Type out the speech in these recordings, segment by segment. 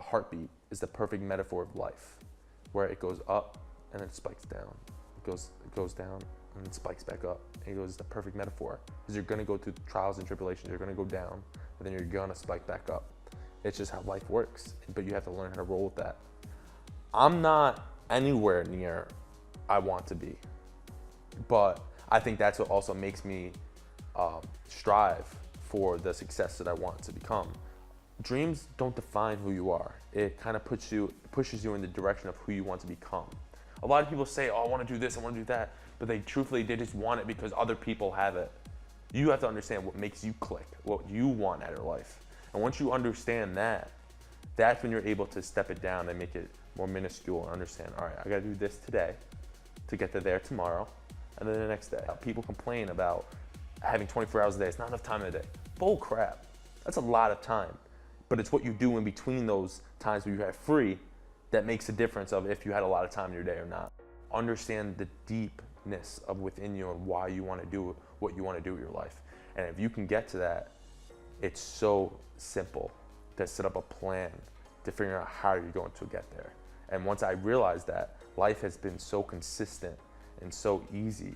heartbeat is the perfect metaphor of life, where it goes up and then spikes down. It goes down and then spikes back up. And it goes, the perfect metaphor, because you're gonna go through trials and tribulations. You're gonna go down, but then you're gonna spike back up. It's just how life works, but you have to learn how to roll with that. I'm not anywhere near I want to be, but I think that's what also makes me strive for the success that I want to become. Dreams don't define who you are. It kind of pushes you in the direction of who you want to become. A lot of people say, oh, I want to do this, I want to do that, but they just want it because other people have it. You have to understand what makes you click, what you want out of life. And once you understand that, that's when you're able to step it down and make it more minuscule and understand, all right, I gotta do this today to get to there tomorrow, and then the next day. People complain about having 24 hours a day. It's not enough time in a day. Bull crap. That's a lot of time. But it's what you do in between those times where you have free that makes a difference of if you had a lot of time in your day or not. Understand the deepness of within you and why you want to do what you want to do with your life. And if you can get to that, it's so simple to set up a plan to figure out how you're going to get there. And once I realized that, life has been so consistent and so easy.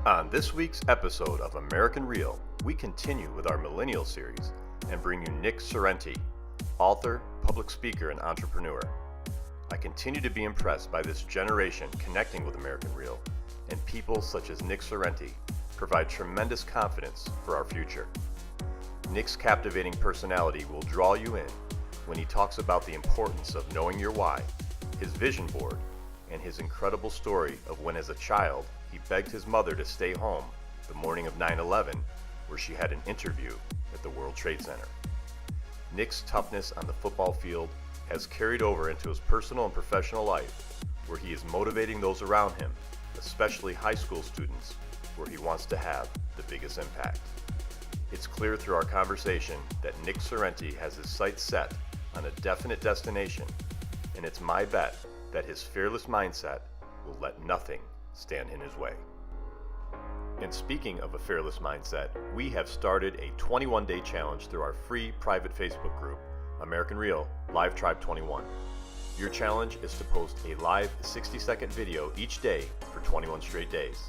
On this week's episode of American Real, we continue with our Millennial series and bring you Nick Sorrenti, author, public speaker, and entrepreneur. I continue to be impressed by this generation connecting with American Real, and people such as Nick Sorrenti provide tremendous confidence for our future. Nick's captivating personality will draw you in when he talks about the importance of knowing your why, his vision board, and his incredible story of when as a child he begged his mother to stay home the morning of 9/11, where she had an interview at the World Trade Center. Nick's toughness on the football field has carried over into his personal and professional life, where he is motivating those around him, especially high school students, where he wants to have the biggest impact. It's clear through our conversation that Nick Sorrenti has his sights set on a definite destination, and it's my bet that his fearless mindset will let nothing stand in his way. And speaking of a fearless mindset, we have started a 21-day challenge through our free private Facebook group, American Real Live Tribe 21. Your challenge is to post a live 60-second video each day for 21 straight days.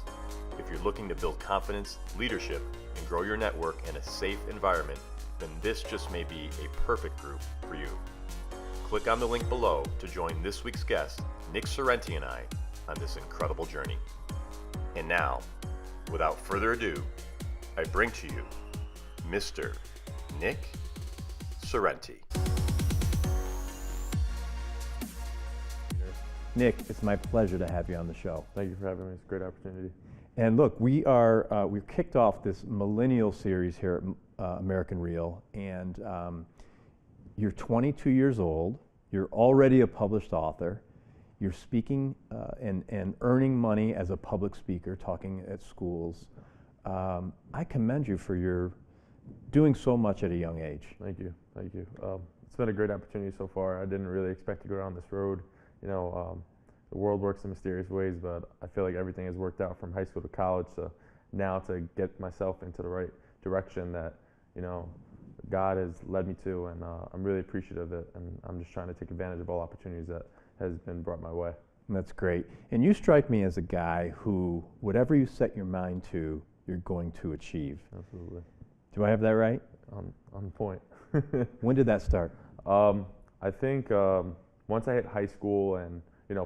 If you're looking to build confidence, leadership, and grow your network in a safe environment, then this just may be a perfect group for you. Click on the link below to join this week's guest, Nick Sorrenti, and I on this incredible journey. And now, without further ado, I bring to you Mr. Nick Sorrenti. Nick, it's my pleasure to have you on the show. Thank you for having me. It's a great opportunity. And look, we've kicked off this Millennial series here at American Real, and you're 22 years old. You're already a published author. You're speaking and earning money as a public speaker, talking at schools. I commend you for your doing so much at a young age. Thank you. Thank you. It's been a great opportunity so far. I didn't really expect to go down this road. You know, the world works in mysterious ways, but I feel like everything has worked out from high school to college to now to get myself into the right direction that, you know, God has led me to, and I'm really appreciative of it, and I'm just trying to take advantage of all opportunities that has been brought my way. That's great. And you strike me as a guy who, whatever you set your mind to, you're going to achieve. Absolutely. Do I have that right? On point. When did that start? I think once I hit high school and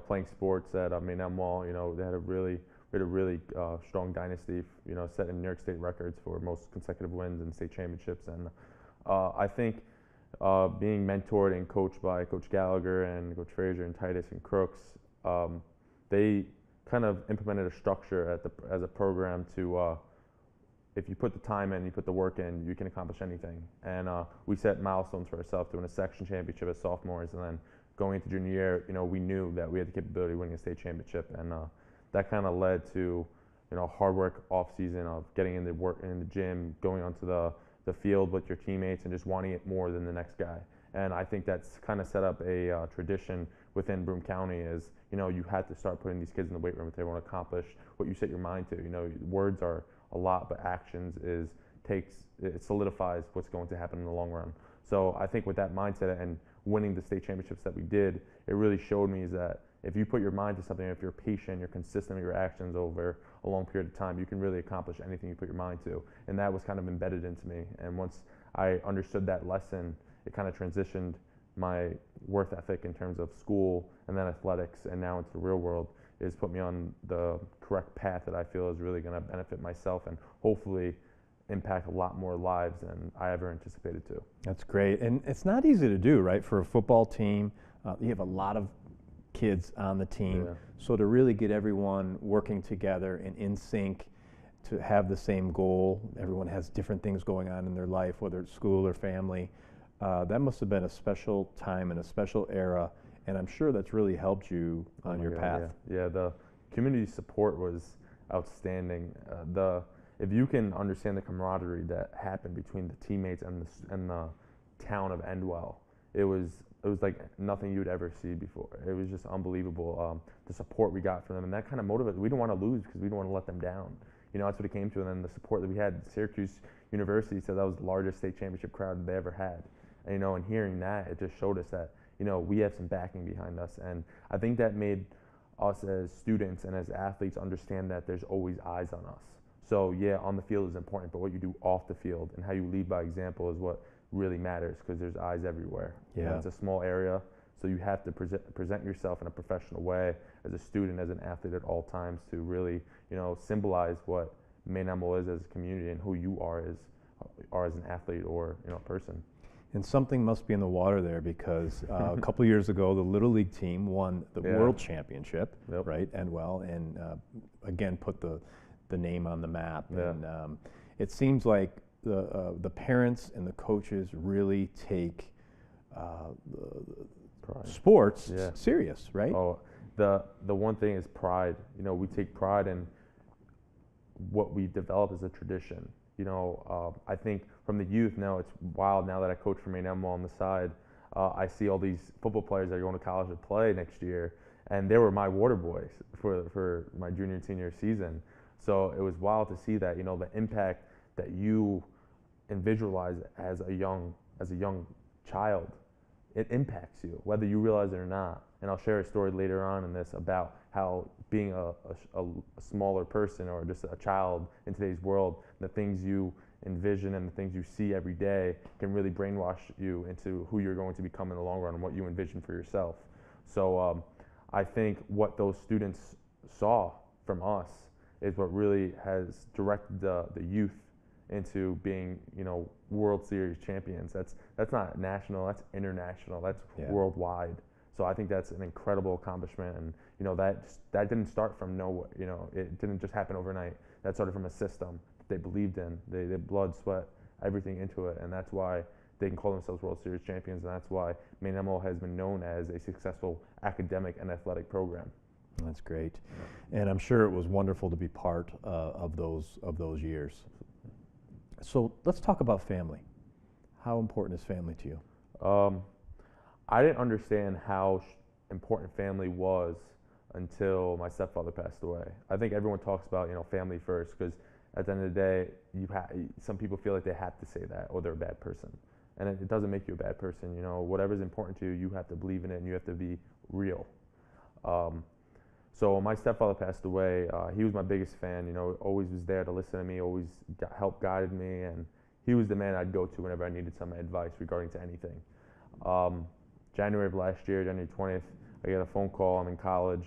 playing sports at Maynard Mall, they had a really strong dynasty, setting New York State records for most consecutive wins and state championships. And I think being mentored and coached by Coach Gallagher and Coach Frazier and Titus and Crooks, they kind of implemented a structure as a program to if you put the time in, you put the work in, you can accomplish anything. And we set milestones for ourselves to win a section championship as sophomores, and then going into junior year, we knew that we had the capability of winning a state championship, and that kind of led to hard work off season of getting in the gym, going onto the field with your teammates, and just wanting it more than the next guy. And I think that's kind of set up a tradition within Broome County is, you had to start putting these kids in the weight room if they want to accomplish what you set your mind to. Words are a lot, but actions it solidifies what's going to happen in the long run. So I think with that mindset and winning the state championships that we did, it really showed me is that if you put your mind to something, if you're patient, you're consistent with your actions over a long period of time, you can really accomplish anything you put your mind to. And that was kind of embedded into me. And once I understood that lesson, it kind of transitioned my work ethic in terms of school and then athletics and now into the real world, is put me on the correct path that I feel is really going to benefit myself and hopefully impact a lot more lives than I ever anticipated to. That's great. And it's not easy to do, right? For a football team, you have a lot of kids on the team. Yeah. So to really get everyone working together and in sync to have the same goal, everyone has different things going on in their life, whether it's school or family. That must have been a special time and a special era, and I'm sure that's really helped you on your path. Yeah, the community support was outstanding. If you can understand the camaraderie that happened between the teammates and the town of Endwell, it was like nothing you'd ever see before. It was just unbelievable, the support we got from them, and that kind of motivated. We didn't want to lose because we didn't want to let them down. That's what it came to, and then the support that we had. Syracuse University said that was the largest state championship crowd they ever had. And hearing that, it just showed us that we have some backing behind us, and I think that made us as students and as athletes understand that there's always eyes on us. So yeah, on the field is important, but what you do off the field and how you lead by example is what really matters, because there's eyes everywhere. Yeah. It's a small area, so you have to present yourself in a professional way as a student, as an athlete at all times to really symbolize what Maynard is as a community and who you are as an athlete or person. And something must be in the water there, because a couple of years ago, the Little League team won the World Championship, right, Endwell, and again put the name on the map. Yeah. And it seems like the parents and the coaches really take sports serious, right? Oh, the one thing is pride. We take pride in what we develop as a tradition. I think from the youth now, it's wild now that I coach for Maynard on the side. I see all these football players that are going to college to play next year, and they were my water boys for my junior and senior season. So it was wild to see that, the impact that you visualize as a young child, it impacts you, whether you realize it or not. And I'll share a story later on in this about how being a smaller person or just a child in today's world, the things you envision and the things you see every day can really brainwash you into who you're going to become in the long run and what you envision for yourself. So I think what those students saw from us is what really has directed the youth into being, World Series champions. That's not national, that's international, that's worldwide. So I think that's an incredible accomplishment, and that didn't start from nowhere. It didn't just happen overnight. That started from a system that they believed in. They blood, sweat, everything into it, and that's why they can call themselves World Series champions, and that's why Maynard has been known as a successful academic and athletic program. That's great, and I'm sure it was wonderful to be part of those years. So let's talk about family. How important is family to you? I didn't understand how important family was until my stepfather passed away. I think everyone talks about family first, because at the end of the day, some people feel like they have to say that or they're a bad person, and it doesn't make you a bad person. Whatever's important to you, you have to believe in it and you have to be real. So So when my stepfather passed away, he was my biggest fan. You know, always was there to listen to me, always helped guided me, and he was the man I'd go to whenever I needed some advice regarding to anything. January of last year, January 20th, I get a phone call. I'm in college.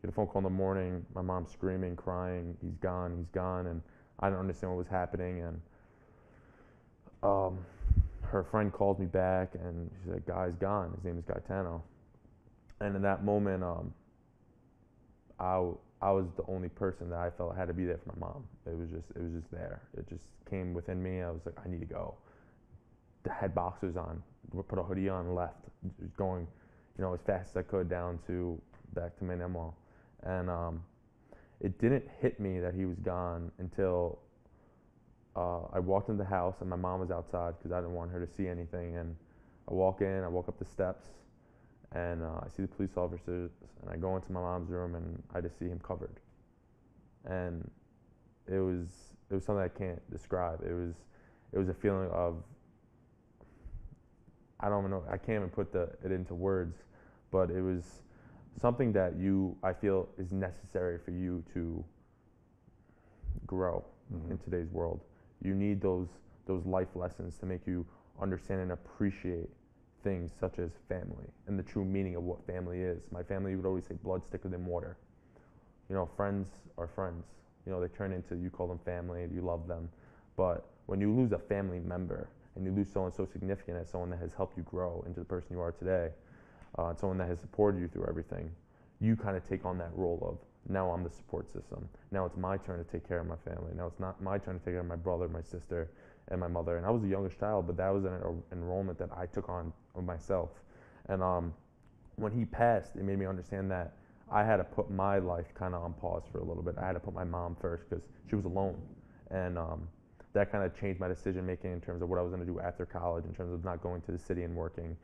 Get a phone call in the morning. My mom's screaming, crying. He's gone, and I didn't understand what was happening. And her friend called me back, and she said, "Guy's gone. His name is Gaetano." And in that moment, I was the only person that I felt had to be there for my mom. It was just there. It just came within me. I was like, I need to go. I had boxers on, put a hoodie on, left, just going, you know, as fast as I could back to Manemo. And it didn't hit me that he was gone until I walked into the house and my mom was outside because I didn't want her to see anything. And I walk up the steps, and I see the police officers, and I go into my mom's room, and I just see him covered. And it was something I can't describe. It was a feeling of, I don't know, I can't even put it into words, but it was something that I feel is necessary for you to grow in today's world. You need those life lessons to make you understand and appreciate things such as family and the true meaning of what family is. My family would always say blood's thicker than water. You know, friends are friends. You know, they turn into, you call them family, you love them. But when you lose a family member and you lose someone so significant as someone that has helped you grow into the person you are today, and someone that has supported you through everything, you kind of take on that role of, now I'm the support system. Now it's my turn to take care of my family. Now it's not my turn to take care of my brother, my sister, and my mother. And I was the youngest child, but that was an enrollment that I took on myself. And when he passed, it made me understand that I had to put my life kind of on pause for a little bit. I had to put my mom first because she was alone. And that kind of changed my decision making in terms of what I was going to do after college, in terms of not going to the city and working,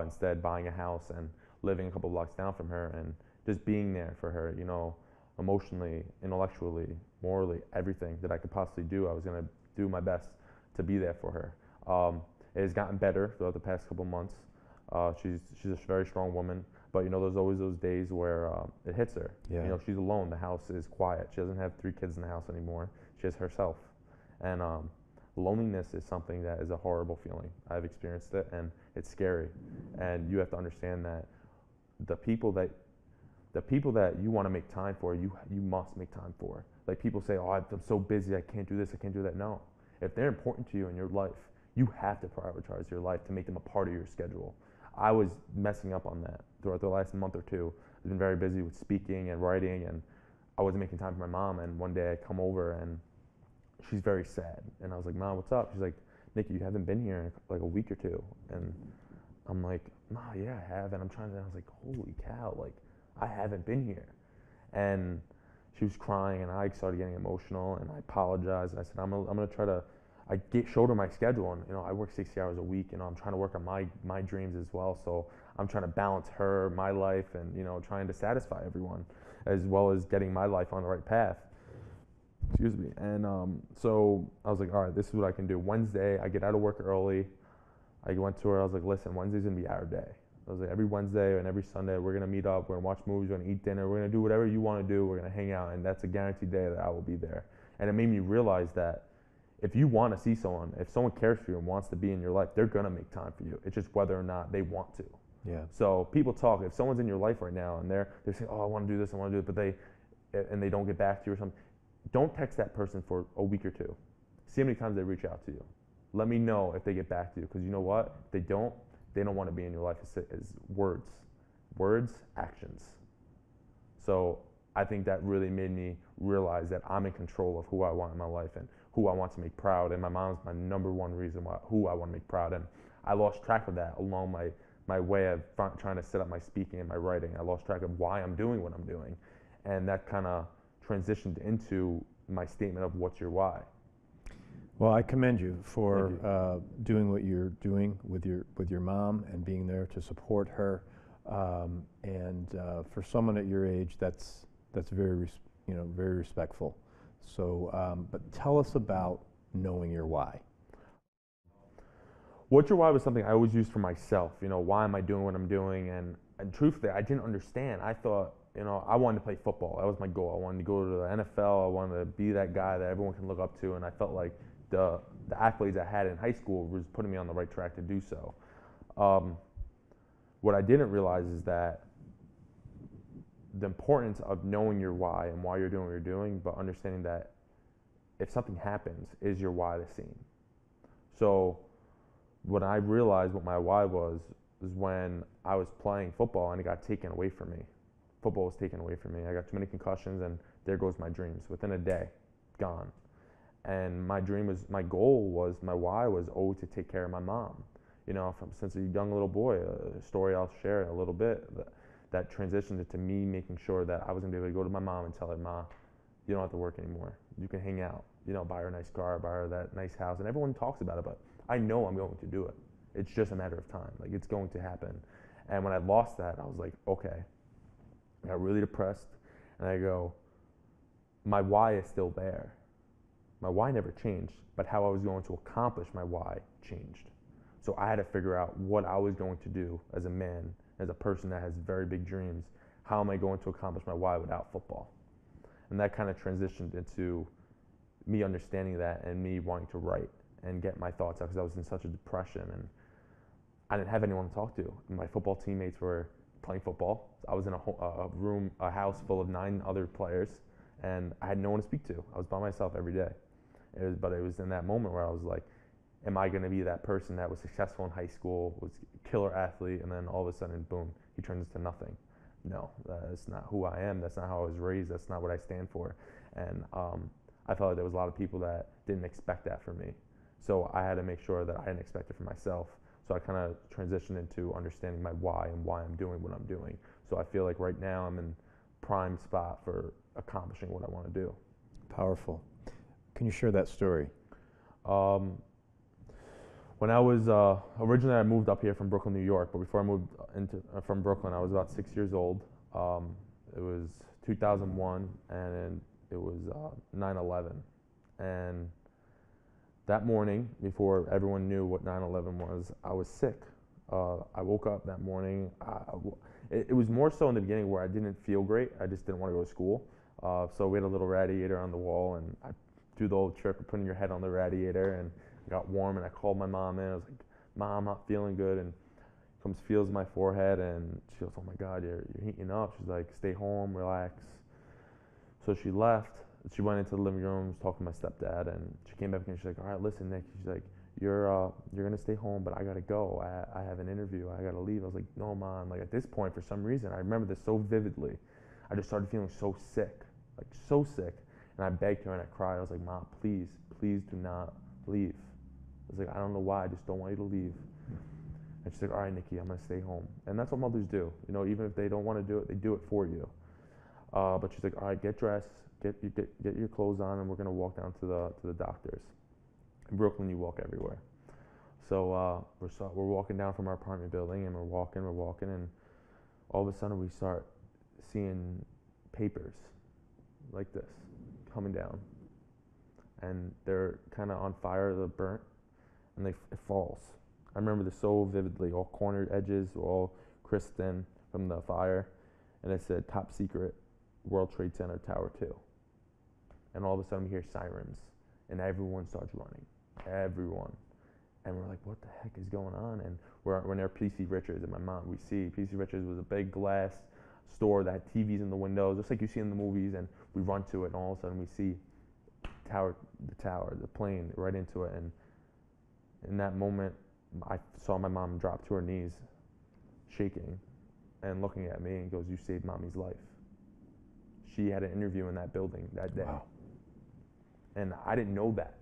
instead buying a house and living a couple blocks down from her and just being there for her, you know, emotionally, intellectually, morally, everything that I could possibly do. I was going to do my best to be there for her. It has gotten better throughout the past couple months. She's a very strong woman, but you know, there's always those days where it hits her. Yeah. You know, she's alone. The house is quiet. She doesn't have 3 kids in the house anymore. She has herself. And loneliness is something that is a horrible feeling. I've experienced it, and it's scary. And you have to understand that the people that you want to make time for, you must make time for. Like, people say, "Oh, I'm so busy, I can't do this, I can't do that." No. If they're important to you in your life, you have to prioritize your life to make them a part of your schedule. I was messing up on that throughout the last month or two. I've been very busy with speaking and writing, and I wasn't making time for my mom. And one day I come over, and she's very sad. And I was like, "Mom, what's up?" She's like, "Nick, you haven't been here in like a week or two." And I'm like, "Ma, yeah, I have." And I was like, holy cow, like, I haven't been here. And she was crying, and I started getting emotional, and I apologized. And I said, I'm gonna try to, showed her my schedule, and you know, I work 60 hours a week. You know, I'm trying to work on my dreams as well. So I'm trying to balance my life, and you know, trying to satisfy everyone, as well as getting my life on the right path. Excuse me. And so I was like, all right, this is what I can do. Wednesday, I get out of work early. I went to her. I was like, listen, Wednesday's gonna be our day. I was like, every Wednesday and every Sunday, we're going to meet up, we're going to watch movies, we're going to eat dinner, we're going to do whatever you want to do, we're going to hang out, and that's a guaranteed day that I will be there. And it made me realize that if you want to see someone, if someone cares for you and wants to be in your life, they're going to make time for you. It's just whether or not they want to. Yeah. So people talk, if someone's in your life right now and they're saying, "Oh, I want to do this, I want to do it," but they don't get back to you or something, don't text that person for a week or two. See how many times they reach out to you. Let me know if they get back to you, because you know what? If they don't want to be in your life as words, actions. So I think that really made me realize that I'm in control of who I want in my life and who I want to make proud. And my mom's my number one reason who I want to make proud. And I lost track of that along my way of trying to set up my speaking and my writing. I lost track of why I'm doing what I'm doing. And that kind of transitioned into my statement of what's your why. Well, I commend you for doing what you're doing with your mom and being there to support her. And for someone at your age, that's very very respectful. So, but tell us about knowing your why. What's your why was something I always used for myself. You know, why am I doing what I'm doing? And truthfully, I didn't understand. I thought I wanted to play football. That was my goal. I wanted to go to the NFL. I wanted to be that guy that everyone can look up to, and I felt like the accolades I had in high school was putting me on the right track to do so. What I didn't realize is that the importance of knowing your why and why you're doing what you're doing, but understanding that if something happens, is your why the same? So when I realized what my why was when I was playing football and it got taken away from me. Football was taken away from me. I got too many concussions, and there goes my dreams. Within a day, gone. And my goal was, my why was always to take care of my mom. Since a young little boy, a story I'll share in a little bit, that transitioned into me making sure that I was gonna be able to go to my mom and tell her, Ma, you don't have to work anymore. You can hang out. Buy her a nice car, buy her that nice house. And everyone talks about it, but I know I'm going to do it. It's just a matter of time. Like, it's going to happen. And when I lost that, I was like, okay. I got really depressed, and I go, my why is still there. My why never changed, but how I was going to accomplish my why changed. So I had to figure out what I was going to do as a man, as a person that has very big dreams. How am I going to accomplish my why without football? And that kind of transitioned into me understanding that and me wanting to write and get my thoughts out, because I was in such a depression and I didn't have anyone to talk to. My football teammates were playing football. I was in a house full of 9 other players, and I had no one to speak to. I was by myself every day. But it was in that moment where I was like, am I going to be that person that was successful in high school, was a killer athlete, and then all of a sudden, boom, he turns into nothing? No, that's not who I am. That's not how I was raised. That's not what I stand for. And I felt like there was a lot of people that didn't expect that from me. So I had to make sure that I didn't expect it for myself. So I kind of transitioned into understanding my why and why I'm doing what I'm doing. So I feel like right now I'm in prime spot for accomplishing what I want to do. Powerful. Can you share that story? When I was originally, I moved up here from Brooklyn, New York. But before I moved from Brooklyn, I was about 6 years old. It was 2001, and it was 9/11. And that morning, before everyone knew what 9/11 was, I was sick. I woke up that morning. It was more so in the beginning where I didn't feel great. I just didn't want to go to school. So we had a little radiator on the wall, and I do the old trick of putting your head on the radiator, and it got warm, and I called my mom in. I was like, Mom, I'm not feeling good. And comes, feels my forehead, and she goes, oh my God, you're heating up. She's like, stay home, relax. So she left. She went into the living room, was talking to my stepdad, and she came back and she's like, all right, listen, Nick. She's like, you're gonna stay home, but I gotta go. I have an interview. I gotta leave. I was like, no, Mom. Like, at this point, for some reason, I remember this so vividly. I just started feeling so sick, like so sick, and I begged her and I cried. I was like, Mom, please do not leave. I was like, I don't know why. I just don't want you to leave. And she's like, all right, Nikki, I'm gonna stay home. And that's what mothers do. Even if they don't want to do it, they do it for you. But she's like, all right, get dressed. Get your clothes on, and we're gonna walk down to the doctor's. In Brooklyn, you walk everywhere. So we're walking down from our apartment building, and we're walking, and all of a sudden we start seeing papers like this coming down, and they're kind of on fire, they're burnt, and it falls. I remember this so vividly. All cornered edges were all crisped in from the fire, and it said top secret, World Trade Center Tower 2. And all of a sudden we hear sirens, and everyone starts running. Everyone. And we're like, what the heck is going on? And we're near P.C. Richards, and my mom, we see P.C. Richards was a big glass store that had TVs in the windows, just like you see in the movies, and we run to it, and all of a sudden we see the plane right into it. And in that moment, I saw my mom drop to her knees, shaking, and looking at me, and goes, you saved Mommy's life. She had an interview in that building that day. Wow. And I didn't know that.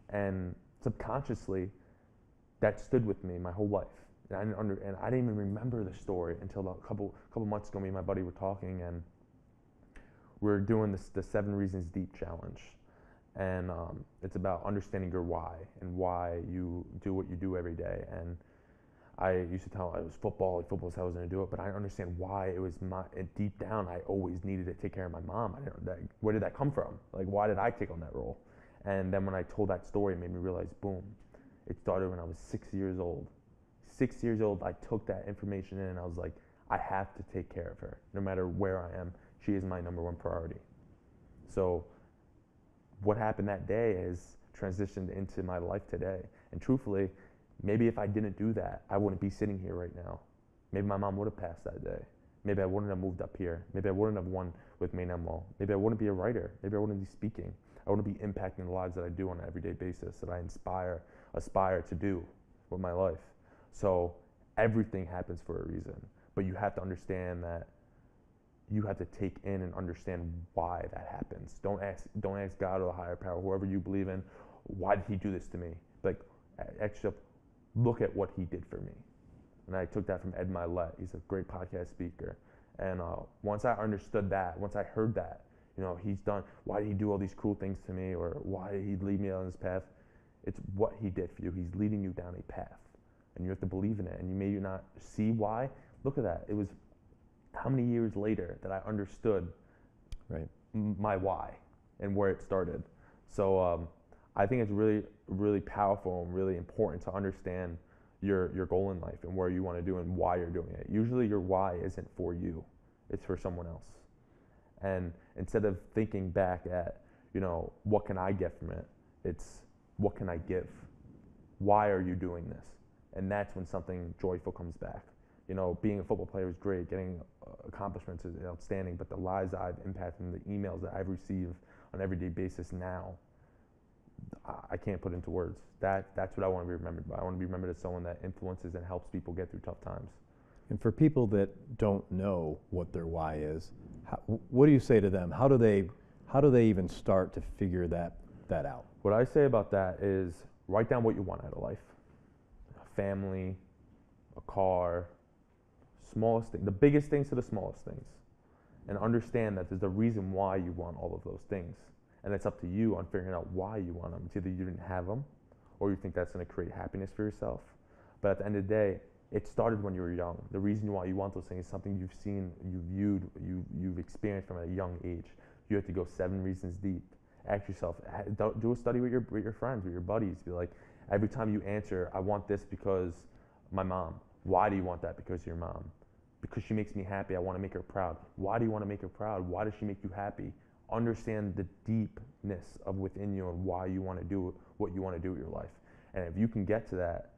And subconsciously, that stood with me my whole life. And I didn't even remember the story until a couple months ago. Me and my buddy were talking, and we're doing the 7 Reasons Deep challenge. And it's about understanding your why and why you do what you do every day. And I used to tell it was football. Football's how I was going to do it, but I understand why it was deep down. I always needed to take care of my mom. Where did that come from? Like, why did I take on that role? And then when I told that story, it made me realize, boom, it started when I was 6 years old. 6 years old, I took that information in, and I was like, I have to take care of her. No matter where I am, she is my number one priority. So what happened that day has transitioned into my life today. And truthfully, maybe if I didn't do that, I wouldn't be sitting here right now. Maybe my mom would have passed that day. Maybe I wouldn't have moved up here. Maybe I wouldn't have won with Maine Law. Maybe I wouldn't be a writer. Maybe I wouldn't be speaking. I wouldn't be impacting the lives that I do on an everyday basis, that I aspire to do with my life. So everything happens for a reason. But you have to understand that you have to take in and understand why that happens. Don't ask God or the higher power, whoever you believe in, why did he do this to me? Like, actually look at what he did for me. And I took that from Ed Milet. He's a great podcast speaker. And once I understood that, once I heard that, why did he do all these cruel things to me, or why did he lead me on this path? It's what he did for you. He's leading you down a path. And you have to believe in it. And you may not see why. Look at that. It was how many years later that I understood my why and where it started. So I think it's really, really powerful and really important to understand your goal in life and where you want to do and why you're doing it. Usually your why isn't for you, it's for someone else. And instead of thinking back at, what can I get from it, it's what can I give? Why are you doing this? And that's when something joyful comes back. Being a football player is great, getting accomplishments is outstanding, but the lives that I've impacted and the emails that I've received on an everyday basis now, I can't put into words. That's what I want to be remembered by. I want to be remembered as someone that influences and helps people get through tough times. And for people that don't know what their why is, what do you say to them? How do they even start to figure that out? What I say about that is write down what you want out of life. A family, a car, smallest thing, the biggest things to the smallest things. And understand that there's a reason why you want all of those things. And it's up to you on figuring out why you want them. It's either you didn't have them, or you think that's going to create happiness for yourself. But at the end of the day, it started when you were young. The reason why you want those things is something you've seen, you've viewed, you've experienced from a young age. You have to go 7 reasons deep. Ask yourself, do a study with your friends, with your buddies. Be like, every time you answer, I want this because my mom. Why do you want that? Because of your mom. Because she makes me happy, I want to make her proud. Why do you want to make her proud? Why does she make you happy? Understand the deepness of within you and why you want to do what you want to do with your life. And if you can get to that,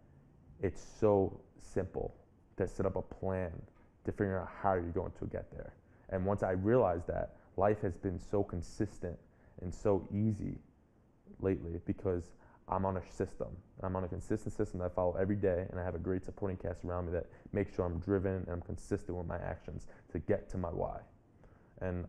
it's so simple to set up a plan to figure out how you're going to get there. And once I realized that, life has been so consistent and so easy lately because I'm on a system. I'm on a consistent system that I follow every day, and I have a great supporting cast around me that makes sure I'm driven and I'm consistent with my actions to get to my why. And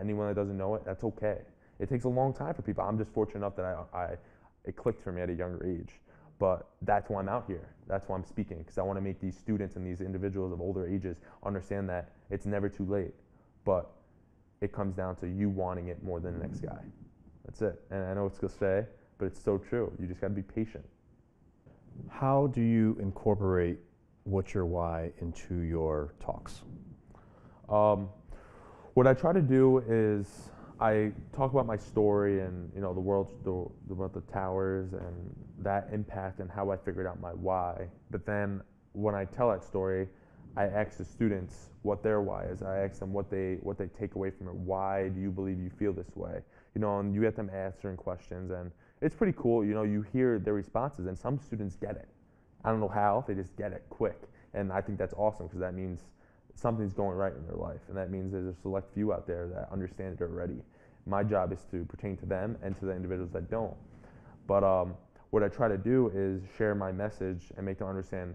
anyone that doesn't know it, that's okay. It takes a long time for people. I'm just fortunate enough that it clicked for me at a younger age. But that's why I'm out here. That's why I'm speaking, because I want to make these students and these individuals of older ages understand that it's never too late. But it comes down to you wanting it more than the next guy. That's it. And I know it's cliche, but it's so true. You just got to be patient. How do you incorporate what's your why into your talks? What I try to do is I talk about my story and about the towers and that impact and how I figured out my why. But then when I tell that story, I ask the students what their why is. I ask them what they take away from it. Why do you believe you feel this way? And you get them answering questions, and it's pretty cool. You hear their responses, and some students get it. I don't know how, they just get it quick. And I think that's awesome because that means something's going right in their life. And that means there's a select few out there that understand it already. My job is to pertain to them and to the individuals that don't. But what I try to do is share my message and make them understand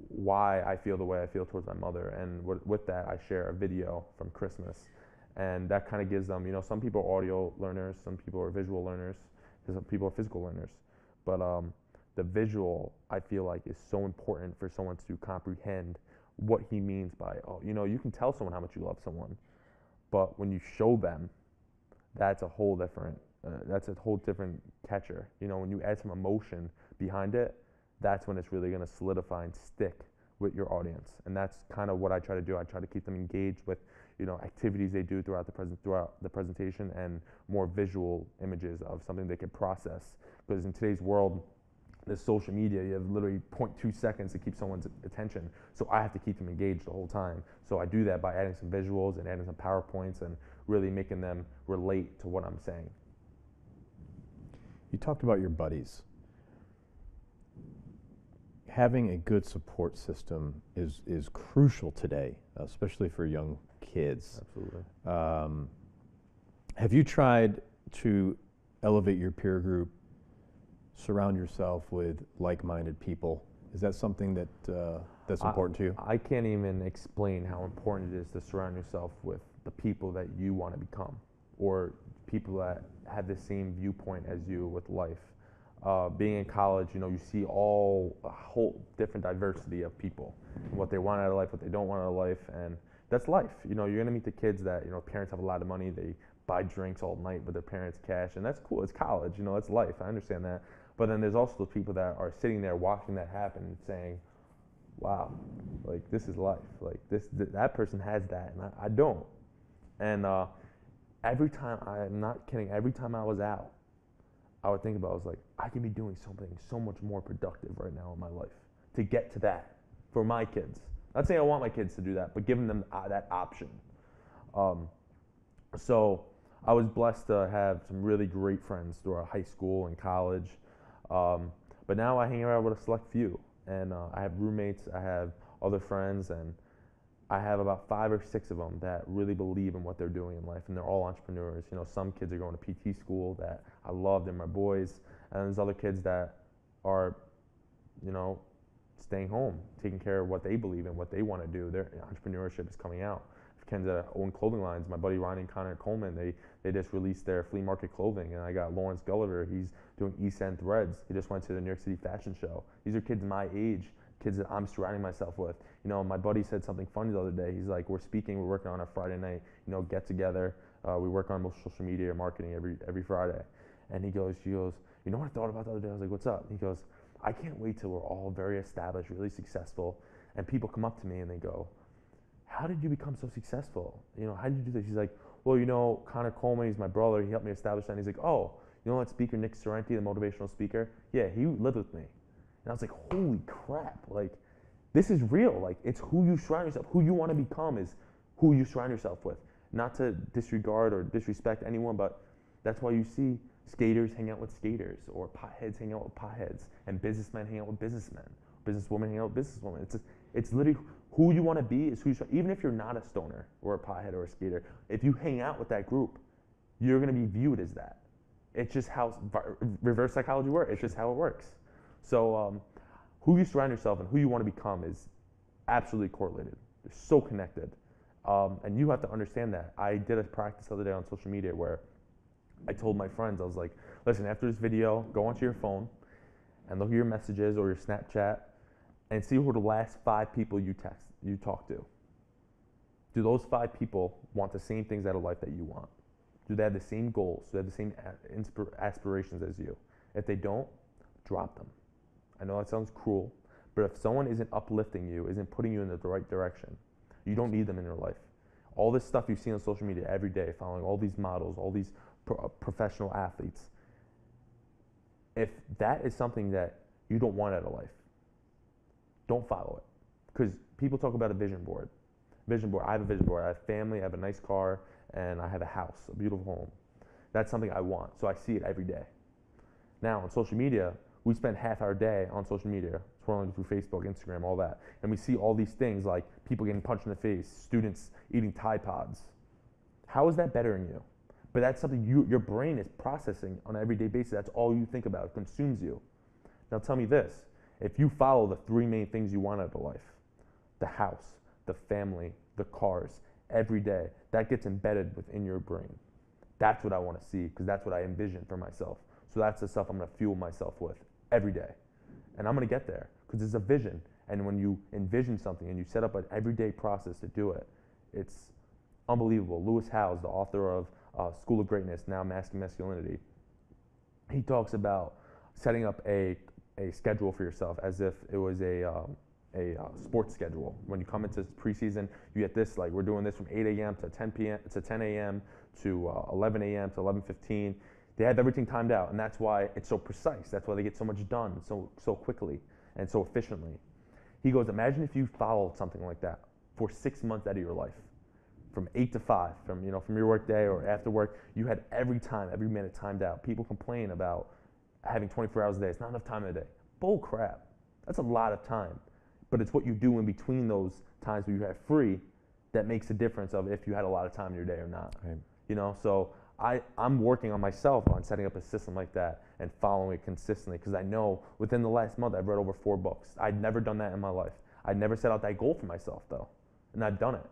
why I feel the way I feel towards my mother. And with that, I share a video from Christmas. And that kind of gives them, some people are audio learners, some people are visual learners, some people are physical learners. But the visual, I feel like, is so important for someone to comprehend what he means by, you can tell someone how much you love someone, but when you show them, that's a whole different catcher. When you add some emotion behind it, that's when it's really going to solidify and stick with your audience. And that's kind of what I try to do. I try to keep them engaged with, activities they do throughout the presentation and more visual images of something they can process. Because in today's world, this social media, you have literally 0.2 seconds to keep someone's attention. So I have to keep them engaged the whole time. So I do that by adding some visuals and adding some PowerPoints and really making them relate to what I'm saying. You talked about your buddies. Having a good support system is crucial today, especially for young kids. Absolutely. Have you tried to elevate your peer group, surround yourself with like-minded people? Is that something that that's important to you? I can't even explain how important it is to surround yourself with the people that you want to become, or people that have the same viewpoint as you with life. Being in college, you see a whole different diversity of people, what they want out of life, what they don't want out of life, and that's life. You're gonna meet the kids that parents have a lot of money, they buy drinks all night with their parents' cash, and that's cool. It's college, that's life. I understand that. But then there's also those people that are sitting there watching that happen and saying, wow, like this is life. Like that person has that and I don't. And every time, I'm not kidding, every time I was out, I would think about, I was like, I can be doing something so much more productive right now in my life to get to that for my kids. Not saying I want my kids to do that, but giving them that option. So I was blessed to have some really great friends throughout high school and college. But now I hang around with a select few, and I have roommates, I have other friends, and I have about 5 or 6 of them that really believe in what they're doing in life, and they're all entrepreneurs. Some kids are going to PT school that I love, they're my boys, and there's other kids that are, staying home, taking care of what they believe in, what they want to do. Their entrepreneurship is coming out. Kids that own clothing lines, my buddy Ronnie and Connor Coleman, they just released their flea market clothing, and I got Lawrence Gulliver, he's doing East End Threads. He just went to the New York City Fashion Show. These are kids my age, kids that I'm surrounding myself with. My buddy said something funny the other day. He's like, we're working on a Friday night, get together. We work on social media marketing every Friday. And he goes, what I thought about the other day? I was like, what's up? He goes, I can't wait till we're all very established, really successful, and people come up to me and they go, how did you become so successful? How did you do this? He's like, well, Connor Coleman, he's my brother. He helped me establish that. And he's like, oh, that speaker, Nick Sorrenti, the motivational speaker? Yeah, he lived with me. And I was like, holy crap. Like, this is real. Like, it's who you surround yourself. Who you want to become is who you surround yourself with. Not to disregard or disrespect anyone, but that's why you see skaters hang out with skaters, or potheads hang out with potheads, and businessmen hang out with businessmen, businesswomen hang out with businesswomen. It's literally who you want to be is who you, even if you're not a stoner or a pothead or a skater, if you hang out with that group, you're going to be viewed as that. It's just how reverse psychology works. It's just how it works. So who you surround yourself and who you want to become is absolutely correlated. They're so connected. And you have to understand that. I did a practice the other day on social media where I told my friends, I was like, listen, after this video, go onto your phone and look at your messages or your Snapchat and see who the last 5 people you talk to. Do those 5 people want the same things out of life that you want? Do they have the same goals? Do they have the same aspirations as you? If they don't, drop them. I know that sounds cruel, but if someone isn't uplifting you, isn't putting you in the right direction, you don't need them in your life. All this stuff you see on social media every day, following all these models, all these professional athletes, if that is something that you don't want out of life, don't follow it. Because people talk about a vision board. I have a vision board. I have family, I have a nice car, and I have a house, a beautiful home. That's something I want, so I see it every day. Now, on social media, we spend half our day on social media, scrolling through Facebook, Instagram, all that. And we see all these things like people getting punched in the face, students eating Tide Pods. How is that bettering you? But that's something your brain is processing on an everyday basis. That's all you think about. It consumes you. Now tell me this. If you follow the 3 main things you want out of life, the house, the family, the cars, every day, that gets embedded within your brain. That's what I want to see, because that's what I envision for myself. So that's the stuff I'm going to fuel myself with every day. And I'm going to get there, because it's a vision. And when you envision something and you set up an everyday process to do it, it's unbelievable. Lewis Howes, the author of School of Greatness, Now Masking Masculinity, he talks about setting up a schedule for yourself as if it was a sports schedule. When you come into preseason, you get this, like we're doing this from 8 a.m. to 10 p.m. to 10 a.m. to 11 a.m. to 11:15. They have everything timed out, and that's why it's so precise. That's why they get so much done so quickly and so efficiently. He goes, imagine if you followed something like that for 6 months out of your life, from 8 to 5, from your work day or after work. You had every minute timed out. People complain about having 24 hours a day. It's not enough time in a day. Bull crap. That's a lot of time. But it's what you do in between those times where you have free that makes a difference of if you had a lot of time in your day or not. Right. So I'm working on myself on setting up a system like that and following it consistently, because I know within the last month I've read over 4 books. I'd never done that in my life. I'd never set out that goal for myself though, and I've done it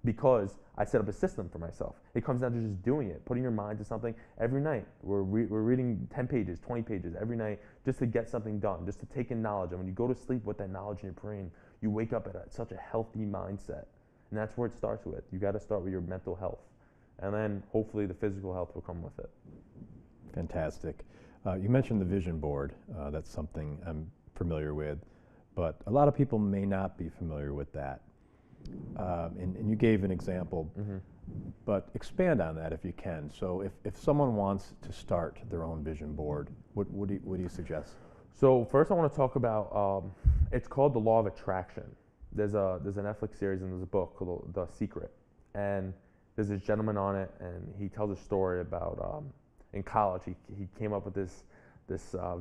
because I set up a system for myself. It comes down to just doing it, putting your mind to something every night. We're reading 10 pages, 20 pages every night just to get something done, just to take in knowledge. And when you go to sleep with that knowledge in your brain, you wake up at such a healthy mindset. And that's where it starts with. You got to start with your mental health. And then hopefully the physical health will come with it. Fantastic. You mentioned the vision board. That's something I'm familiar with, but a lot of people may not be familiar with that. And you gave an example, but expand on that if you can. So if someone wants to start their own vision board, what do you suggest? So first I want to talk about, it's called The Law of Attraction. There's a Netflix series and there's a book called The Secret. And there's this gentleman on it, and he tells a story about in college he came up with this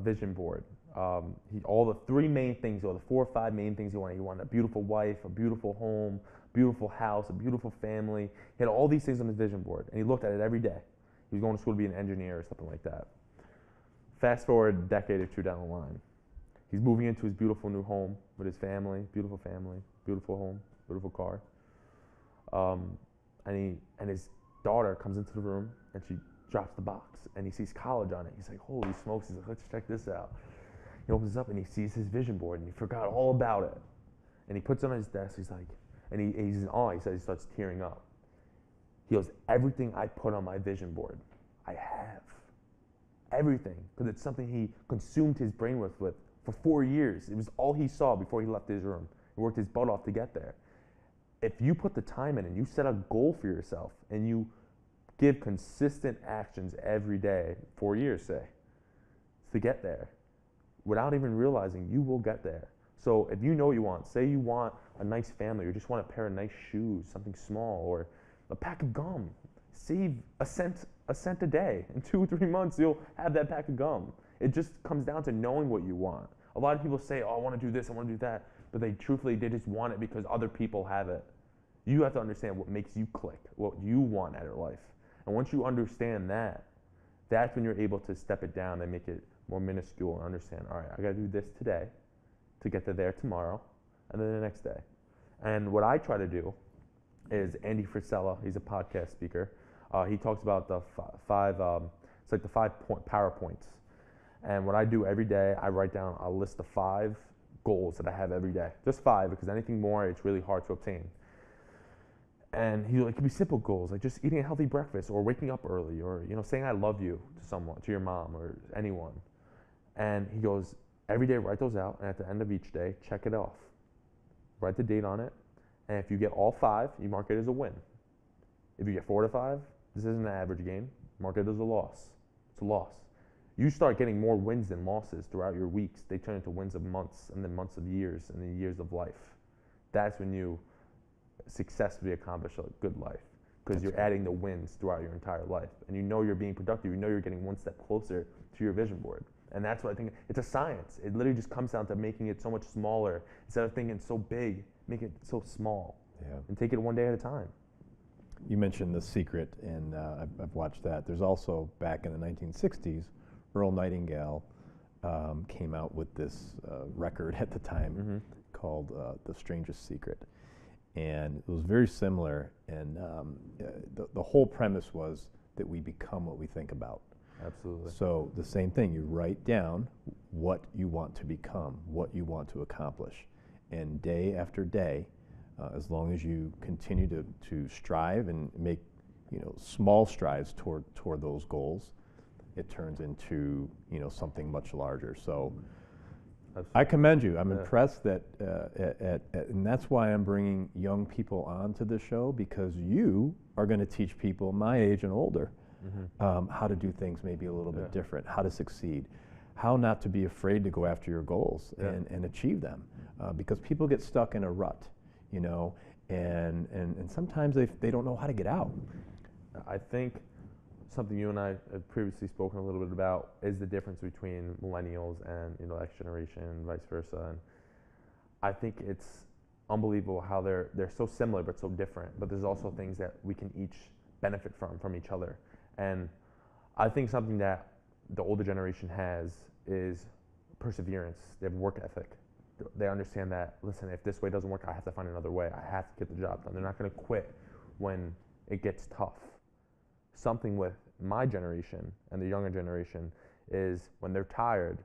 vision board. All the 3 main things, or the 4 or 5 main things he wanted. He wanted a beautiful wife, a beautiful home, beautiful house, a beautiful family. He had all these things on his vision board, and he looked at it every day. He was going to school to be an engineer or something like that. Fast forward a decade or 2 down the line. He's moving into his beautiful new home with his family, beautiful home, beautiful car. And his daughter comes into the room and she drops the box and he sees college on it. He's like, holy smokes, he's like, let's check this out. He opens it up and he sees his vision board and he forgot all about it. And he puts it on his desk, he's like, and he's in awe, he says he starts tearing up. He goes, everything I put on my vision board, I have. Everything, because it's something he consumed his brain with for 4 years. It was all he saw before he left his room. He worked his butt off to get there. If you put the time in and you set a goal for yourself and you give consistent actions every day, 4 years say, to get there, without even realizing, you will get there. So if you know what you want, say you want a nice family or just want a pair of nice shoes, something small, or a pack of gum, save a cent a day. In 2 or 3 months, you'll have that pack of gum. It just comes down to knowing what you want. A lot of people say, oh, I want to do this, I want to do that. But they just want it because other people have it. You have to understand what makes you click, what you want out of life. And once you understand that, that's when you're able to step it down and make it more minuscule and understand, all right, I got to do this today to get to there tomorrow and then the next day. And what I try to do is Andy Frisella, he's a podcast speaker. He talks about the it's like the 5 PowerPoints. And what I do every day, I write down a list of 5 goals that I have every day. Just 5, because anything more, it's really hard to obtain. And it can be simple goals, like just eating a healthy breakfast or waking up early or saying I love you to someone, to your mom or anyone. And he goes, every day write those out, and at the end of each day, check it off. Write the date on it, and if you get all 5, you mark it as a win. If you get 4 to 5, this isn't an average game, mark it as a loss. It's a loss. You start getting more wins than losses throughout your weeks. They turn into wins of months, and then months of years, and then years of life. That's when you successfully accomplish a good life, because you're adding the wins throughout your entire life, and you're being productive. You're getting one step closer to your vision board. And that's what I think. It's a science. It literally just comes down to making it so much smaller. Instead of thinking so big, make it so small. Yeah. And take it one day at a time. You mentioned The Secret, and I've watched that. There's also, back in the 1960s, Earl Nightingale came out with this record at the time called The Strangest Secret. And it was very similar, and the whole premise was that we become what we think about. Absolutely. So the same thing, you write down what you want to become, what you want to accomplish. And day after day, as long as you continue to strive and make small strides toward those goals, it turns into something much larger. So absolutely. I commend you. I'm impressed that, and that's why I'm bringing young people onto the show, because you are going to teach people my age and older how to do things maybe a little bit different, how to succeed, how not to be afraid to go after your goals and achieve them, because people get stuck in a rut, you know, and sometimes they don't know how to get out. I think something you and I have previously spoken a little bit about is the difference between millennials and, you know, next generation and vice versa. And I think it's unbelievable how they're so similar but so different. But there's also things that we can each benefit from each other. And I think something that the older generation has is perseverance. They have work ethic. They understand that, listen, if this way doesn't work, I have to find another way. I have to get the job done. They're not going to quit when it gets tough. Something with my generation and the younger generation is when they're tired,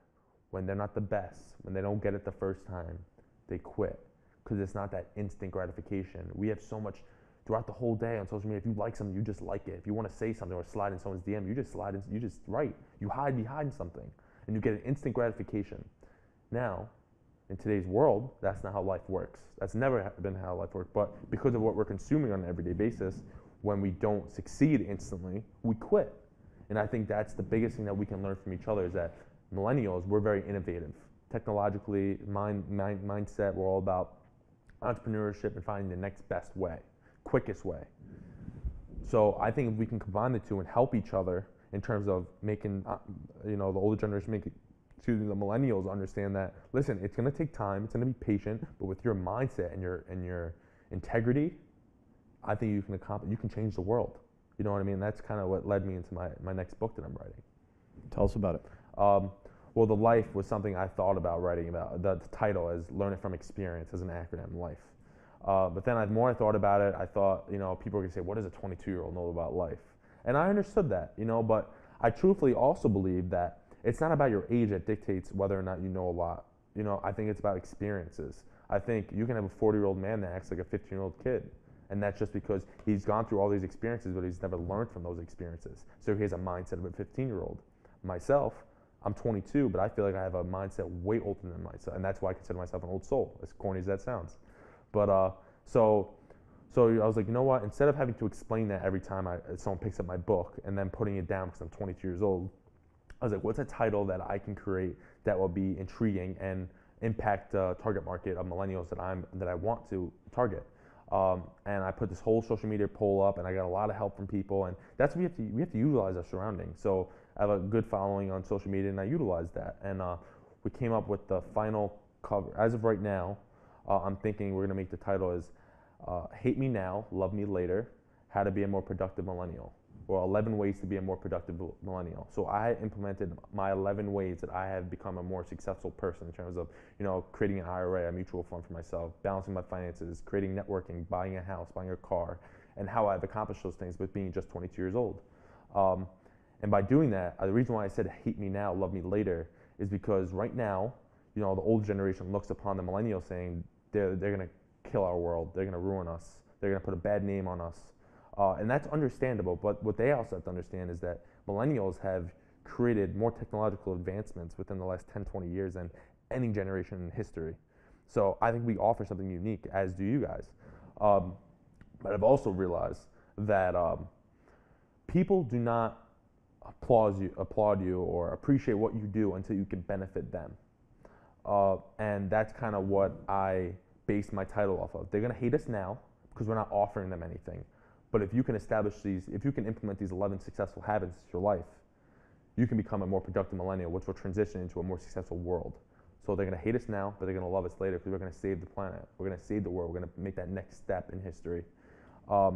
when they're not the best, when they don't get it the first time, they quit, because it's not that instant gratification. We have so much throughout the whole day on social media. If you like something, you just like it. If you want to say something or slide in someone's DM, you just slide in, you just write. You hide behind something and you get an instant gratification. Now, in today's world, that's not how life works. That's never been how life works. But because of what we're consuming on an everyday basis, when we don't succeed instantly, we quit. And I think that's the biggest thing that we can learn from each other, is that millennials, we're very innovative. Technologically, mindset, we're all about entrepreneurship and finding the next best way, quickest way. So I think if we can combine the two and help each other in terms of making, you know, the older generation the millennials understand that, listen, it's gonna take time, it's gonna be patient, but with your mindset and your integrity, I think you can accomplish, you can change the world. You know what I mean? That's kind of what led me into my next book that I'm writing. Tell us about it. Well, the life was something I thought about writing about. The title is Learn It From Experience as an acronym, life. But then the more I thought about it, I thought, you know, people are gonna say, what does a 22-year-old know about life? And I understood that, you know, but I truthfully also believe that it's not about your age that dictates whether or not you know a lot. You know, I think it's about experiences. I think you can have a 40-year-old man that acts like a 15-year-old kid. And that's just because he's gone through all these experiences, but he's never learned from those experiences. So he has a mindset of a 15-year-old. Myself, I'm 22, but I feel like I have a mindset way older than myself. And that's why I consider myself an old soul, as corny as that sounds. But so I was like, you know what? Instead of having to explain that every time someone picks up my book and then putting it down because I'm 22 years old, I was like, what's a title that I can create that will be intriguing and impact the target market of millennials that I want to target? And I put this whole social media poll up, and I got a lot of help from people, and that's what we have to utilize our surroundings. So I have a good following on social media, and I utilize that. And we came up with the final cover. As of right now, I'm thinking we're gonna make the title is Hate Me Now, Love Me Later, How to Be a More Productive Millennial, or 11 Ways to Be a More Productive Millennial. So I implemented my 11 ways that I have become a more successful person in terms of, you know, creating an IRA, a mutual fund for myself, balancing my finances, creating networking, buying a house, buying a car, and how I've accomplished those things with being just 22 years old. And by doing that, the reason why I said hate me now, love me later, is because right now, you know, the old generation looks upon the millennials saying they're gonna kill our world, they're gonna ruin us, they're gonna put a bad name on us. And that's understandable, but what they also have to understand is that millennials have created more technological advancements within the last 10, 20 years than any generation in history. So I think we offer something unique, as do you guys. But I've also realized that people do not applaud you or appreciate what you do until you can benefit them. And that's kind of what I based my title off of. They're gonna hate us now because we're not offering them anything. But if you can if you can implement these 11 successful habits in your life, you can become a more productive millennial, which will transition into a more successful world. So they're gonna hate us now, but they're gonna love us later because we're gonna save the planet. We're gonna save the world. We're gonna make that next step in history. I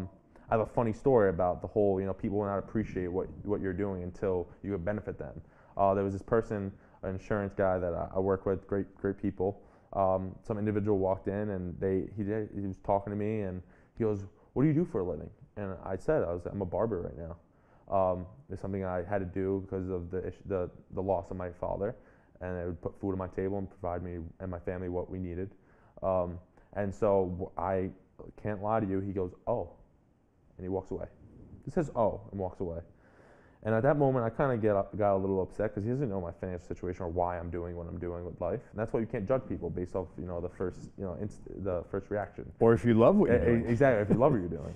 have a funny story about the whole, you know, people will not appreciate what you're doing until you can benefit them. There was this person, an insurance guy that I work with, great people. Some individual walked in and he was talking to me and he goes, "What do you do for a living?" And I said, I'm a barber right now. It's something I had to do because of the loss of my father, and it would put food on my table and provide me and my family what we needed. And so I can't lie to you. He goes, "Oh," and he walks away. He says, "Oh," and walks away. And at that moment, I kind of got a little upset because he doesn't know my financial situation or why I'm doing what I'm doing with life. And that's why you can't judge people based off, you know, the first reaction. Or if you love what you're doing. Exactly, if you love what you're doing.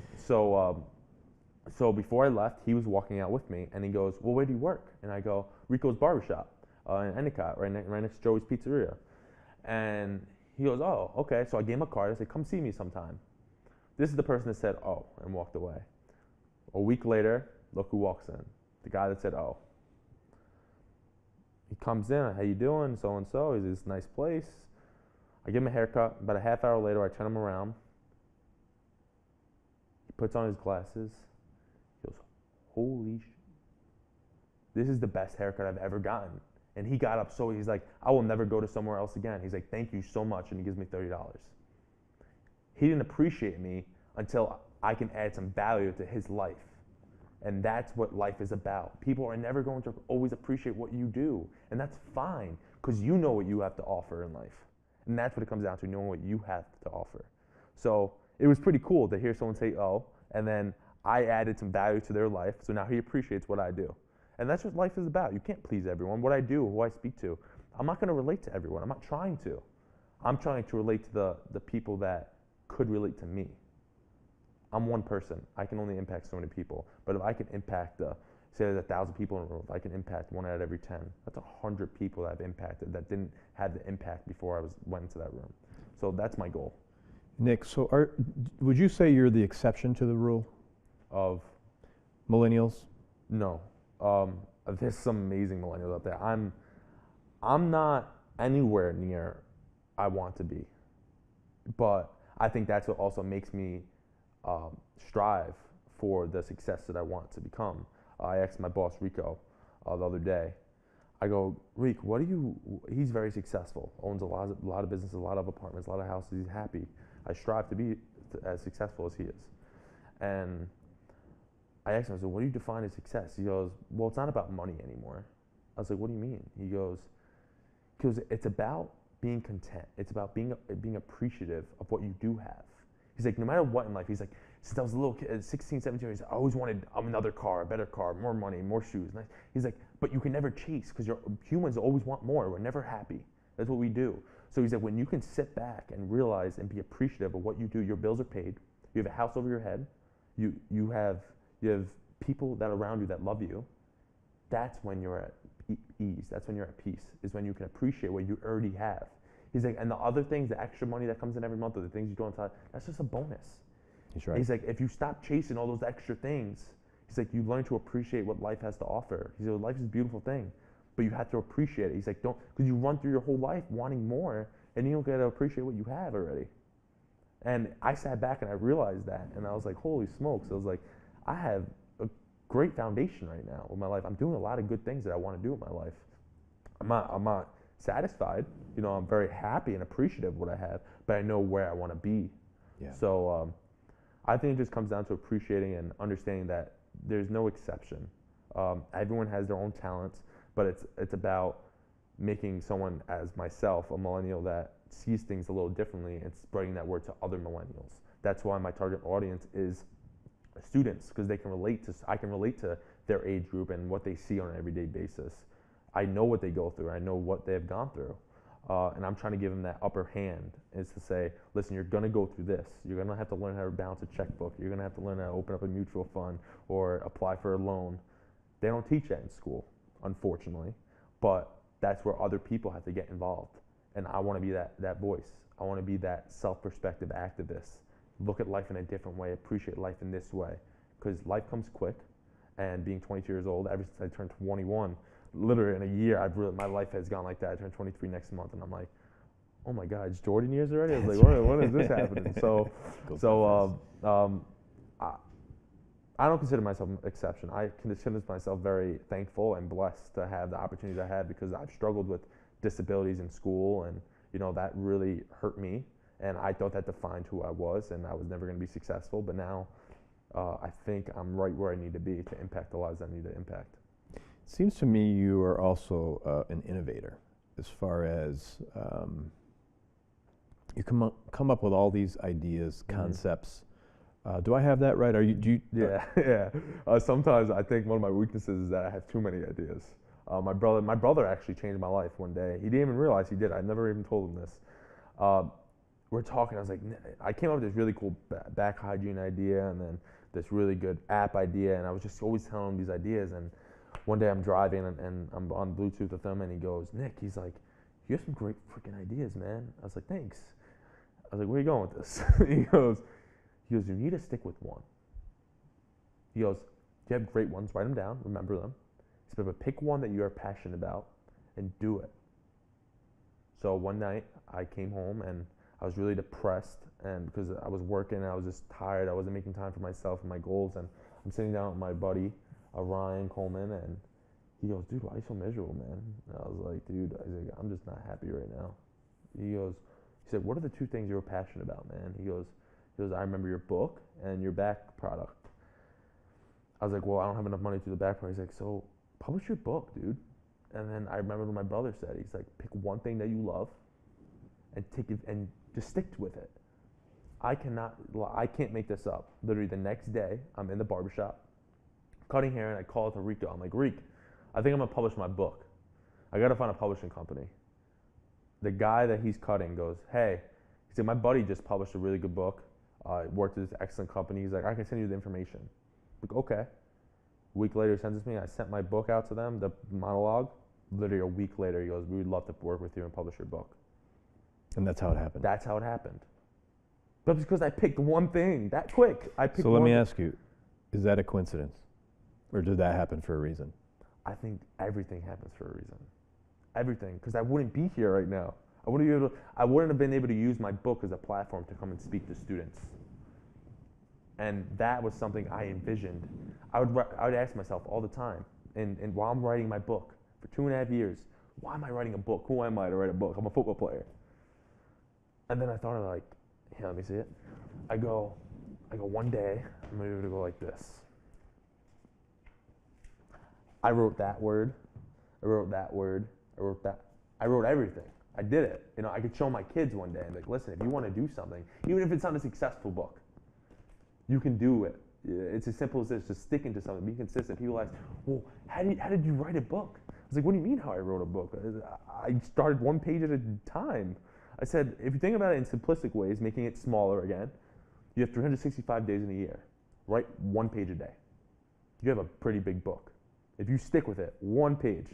So before I left, he was walking out with me, and he goes, "Well, where do you work?" And I go, "Rico's Barbershop in Endicott, right next to Joey's Pizzeria." And he goes, "Oh, okay." So I gave him a card. I said, "Come see me sometime." This is the person that said, "Oh," and walked away. A week later, look who walks in. The guy that said, "Oh." He comes in, "How you doing? So and so." He's this nice place. I give him a haircut. About a half hour later, I turn him around. He puts on his glasses. He goes, "Holy this is the best haircut I've ever gotten." And he got up, so he's like, "I will never go to somewhere else again." He's like, "Thank you so much." And he gives me $30. He didn't appreciate me until I can add some value to his life. And that's what life is about. People are never going to always appreciate what you do. And that's fine, because you know what you have to offer in life. And that's what it comes down to, knowing what you have to offer. So it was pretty cool to hear someone say, "Oh," and then I added some value to their life. So now he appreciates what I do. And that's what life is about. You can't please everyone. What I do, who I speak to, I'm not going to relate to everyone. I'm not trying to. I'm trying to relate to the people that could relate to me. I'm one person. I can only impact so many people. But if I can impact, say there's 1,000 people in a room, if I can impact 1 out of every 10, that's 100 people that I've impacted that didn't have the impact before I went into that room. So that's my goal. Nick, so would you say you're the exception to the rule Of millennials? no, there's some amazing millennials out there. I'm not anywhere near I want to be, but I think that's what also makes me strive for the success that I want to become. I asked my boss Rico the other day. I go, "Rick, he's very successful, owns a lot of businesses, a lot of apartments, a lot of houses. He's happy. I strive to be as successful as he is." And I asked him, I said, "What do you define as success?" He goes, "Well, it's not about money anymore." I was like, "What do you mean?" He goes, "It's about being content. It's about being appreciative of what you do have." He's like, "No matter what in life," he's like, "Since I was a little kid, at 16, 17 years, I always wanted another car, a better car, more money, more shoes." He's like, "But you can never chase, because humans always want more. We're never happy. That's what we do." So he's like, when you can sit back and realize and be appreciative of what you do, your bills are paid, you have a house over your head, you have people that are around you that love you, that's when you're at ease. That's when you're at peace, is when you can appreciate what you already have. He's like, and the other things, the extra money that comes in every month, or the things you do on top, that's just a bonus. He's right. He's like, if you stop chasing all those extra things, he's like, you learn to appreciate what life has to offer. He's like, life is a beautiful thing, but you have to appreciate it. He's like, because you run through your whole life wanting more, and you don't get to appreciate what you have already. And I sat back and I realized that, and I was like, holy smokes. I was like, I have a great foundation right now with my life. I'm doing a lot of good things that I want to do in my life. I'm not satisfied. I'm very happy and appreciative of what I have, but I know where I want to be. Yeah. So I think it just comes down to appreciating and understanding that there's no exception. Everyone has their own talents, but it's about making someone as myself, a millennial that sees things a little differently, and spreading that word to other millennials. That's why my target audience is students, because I can relate to their age group and what they see on an everyday basis. I know what they go through. I know what they have gone through. And I'm trying to give them that upper hand, is to say, listen, you're going to go through this. You're going to have to learn how to balance a checkbook. You're going to have to learn how to open up a mutual fund or apply for a loan. They don't teach that in school, unfortunately. But that's where other people have to get involved. And I want to be that voice. I want to be that self-perspective activist. Look at life in a different way. Appreciate life in this way. Because life comes quick. And being 22 years old, ever since I turned 21, literally in a year, my life has gone like that. I turn 23 next month, and I'm like, oh my God, it's Jordan years already? I was like, when is this happening? I don't consider myself an exception. I consider myself very thankful and blessed to have the opportunities I had, because I've struggled with disabilities in school, and that really hurt me, and I thought that defined who I was, and I was never going to be successful. But now I think I'm right where I need to be to impact the lives I need to impact. Seems to me you are also an innovator, as far as you come up with all these ideas, concepts. Do I have that right? Yeah. Sometimes I think one of my weaknesses is that I have too many ideas. My brother actually changed my life one day. He didn't even realize he did. I never even told him this. We're talking. I was like, I came up with this really cool back hygiene idea, and then this really good app idea, and I was just always telling him these ideas. And one day I'm driving and I'm on Bluetooth with him, and he goes, Nick, he's like, you have some great freaking ideas, man. I was like, thanks. I was like, where are you going with this? he goes, you need to stick with one. He goes, you have great ones, write them down, remember them. He said, but pick one that you are passionate about and do it. So one night I came home and I was really depressed, and because I was working and I was just tired, I wasn't making time for myself and my goals. And I'm sitting down with my buddy, Ryan Coleman, and he goes, dude, why are you so miserable, man? And I was like, dude, I'm just not happy right now. He said, what are the two things you were passionate about, man? He goes, I remember your book and your back product. I was like, well, I don't have enough money to do the back product. He's like, so publish your book, dude. And then I remember what my brother said. He's like, pick one thing that you love and take it and just stick with it. I can't make this up. Literally the next day, I'm in the barbershop, cutting hair, and I call it to Rico. I'm like, Rick, I think I'm gonna publish my book. I gotta find a publishing company. The guy that he's cutting goes, hey, he said, my buddy just published a really good book. Worked at this excellent company. He's like, I can send you the information. I'm like, okay. A week later, he sends it to me. I sent my book out to them, the monologue. Literally a week later, he goes, we would love to work with you and publish your book. And that's how it happened. That's how it happened. But because I picked one thing that quick. So let me ask you, is that a coincidence? Or did that happen for a reason? I think everything happens for a reason. Everything. Because I wouldn't be here right now. I wouldn't have been able to use my book as a platform to come and speak to students. And that was something I envisioned. I would ask myself all the time, and while I'm writing my book for 2.5 years, why am I writing a book? Who am I to write a book? I'm a football player. And then I thought of like, here, let me see it. I go, one day, I'm gonna be able to go like this. I wrote that word, I wrote that word, I wrote that. I wrote everything. I did it. You know, I could show my kids one day and be like, listen, if you want to do something, even if it's not a successful book, you can do it. It's as simple as this, just sticking to something, be consistent. People ask, well, how did you write a book? I was like, what do you mean how I wrote a book? I started one page at a time. I said, if you think about it in simplistic ways, making it smaller again, you have 365 days in a year. Write one page a day. You have a pretty big book. If you stick with it, one page.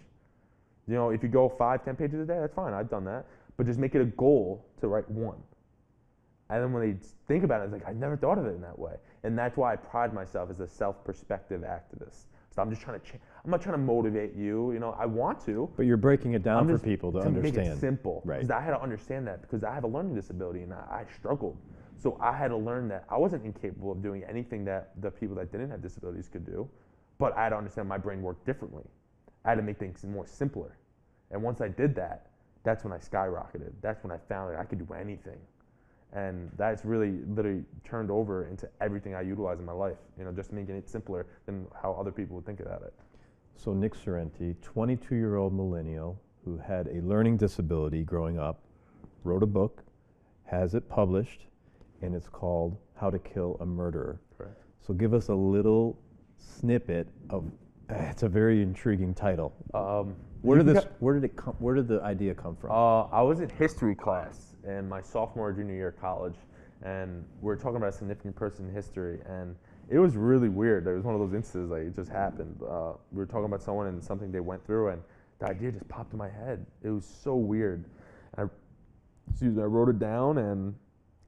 You know, if you go 5-10 pages a day, that's fine. I've done that. But just make it a goal to write one. And then when they think about it, it's like, I never thought of it in that way. And that's why I pride myself as a self-perspective activist. So I'm just trying to I'm not trying to motivate you. You know, I want to. But you're breaking it down for people to understand. Make it simple. Right. Because I had to understand that because I have a learning disability and I struggled. So I had to learn that I wasn't incapable of doing anything that the people that didn't have disabilities could do. But I had to understand my brain worked differently. I had to make things more simpler. And once I did that, that's when I skyrocketed. That's when I found that I could do anything. And that's really literally turned over into everything I utilize in my life, you know, just making it simpler than how other people would think about it. So Nick Sorrenti, 22-year-old millennial who had a learning disability growing up, wrote a book, has it published, and it's called How to Kill a Murderer. Correct. So give us a little snippet of, it's a very intriguing title. Where did the idea come from? I was in history class in my sophomore or junior year of college, and we were talking about a significant person in history, and it was really weird. It was one of those instances, like it just happened. We were talking about someone and something they went through, and the idea just popped in my head. It was so weird. I wrote it down, and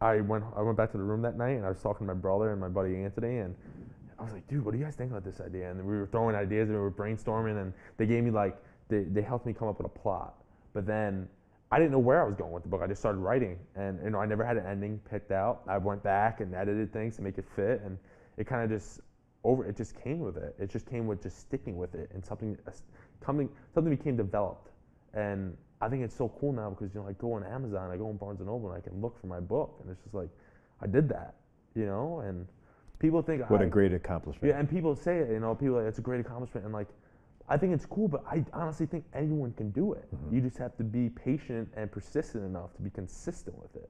I went back to the room that night, and I was talking to my brother and my buddy Anthony, and I was like, dude, what do you guys think about this idea? And we were throwing ideas, and we were brainstorming, and they gave me like, they helped me come up with a plot. But then I didn't know where I was going with the book. I just started writing, and you know, I never had an ending picked out. I went back and edited things to make it fit, and it kind of it just came with it. It just came with just sticking with it, and something became developed. And I think it's so cool now because, you know, I go on Amazon, I go on Barnes & Noble, and I can look for my book, and it's just like, I did that, you know, and people think what a great accomplishment. Yeah, and people say it, you know, people are like, it's a great accomplishment, and like, I think it's cool, but I honestly think anyone can do it. Mm-hmm. You just have to be patient and persistent enough to be consistent with it.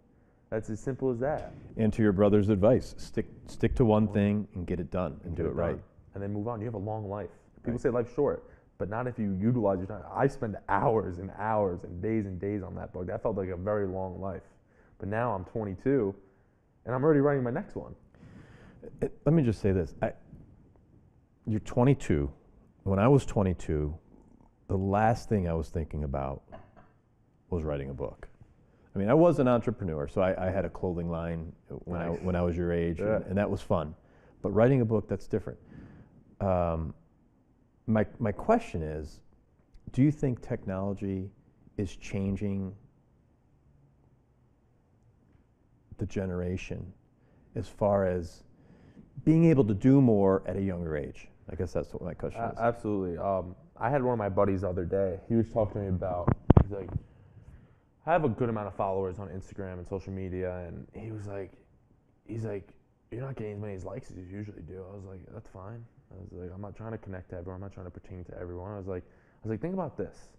That's as simple as that. And to your brother's advice, stick to one thing and get it done and do it right. And then move on. You have a long life. People say life's short, but not if you utilize your time. I spend hours and hours and days on that book. That felt like a very long life. But now I'm 22, and I'm already writing my next one. Let me just say this. You're 22. When I was 22, the last thing I was thinking about was writing a book. I mean, I was an entrepreneur, so I had a clothing line when I was your age, and that was fun. But writing a book, that's different. My question is, do you think technology is changing the generation as far as being able to do more at a younger age? I guess that's what my question is. Absolutely. I had one of my buddies the other day. He was talking to me about, he's like, I have a good amount of followers on Instagram and social media, and he's like, you're not getting as many likes as you usually do. I was like, that's fine. I was like, I'm not trying to connect to everyone. I'm not trying to pertain to everyone. I was like, think about this.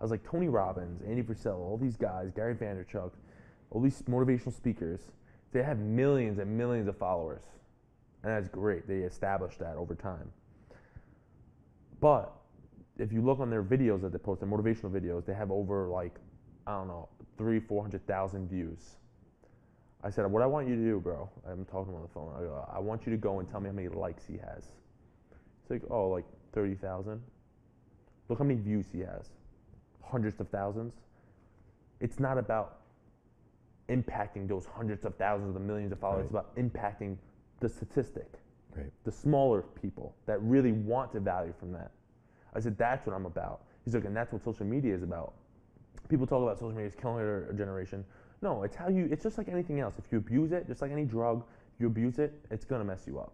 I was like, Tony Robbins, Andy Frisella, all these guys, Gary Vaynerchuk, all these motivational speakers, they have millions and millions of followers. And that's great. They established that over time. But if you look on their videos that they post, their motivational videos, they have over 300,000-400,000 views. I said, what I want you to do, bro, I'm talking to him on the phone. I go, I want you to go and tell me how many likes he has. It's like, 30,000. Look how many views he has. Hundreds of thousands. It's not about impacting those hundreds of thousands of the millions of followers. Right. It's about impacting the statistic. Right. The smaller people that really want to value from that. I said, that's what I'm about. He's like, and that's what social media is about. People talk about social media is killing our generation. No, it's just like anything else. If you abuse it, just like any drug, if you abuse it, it's gonna mess you up.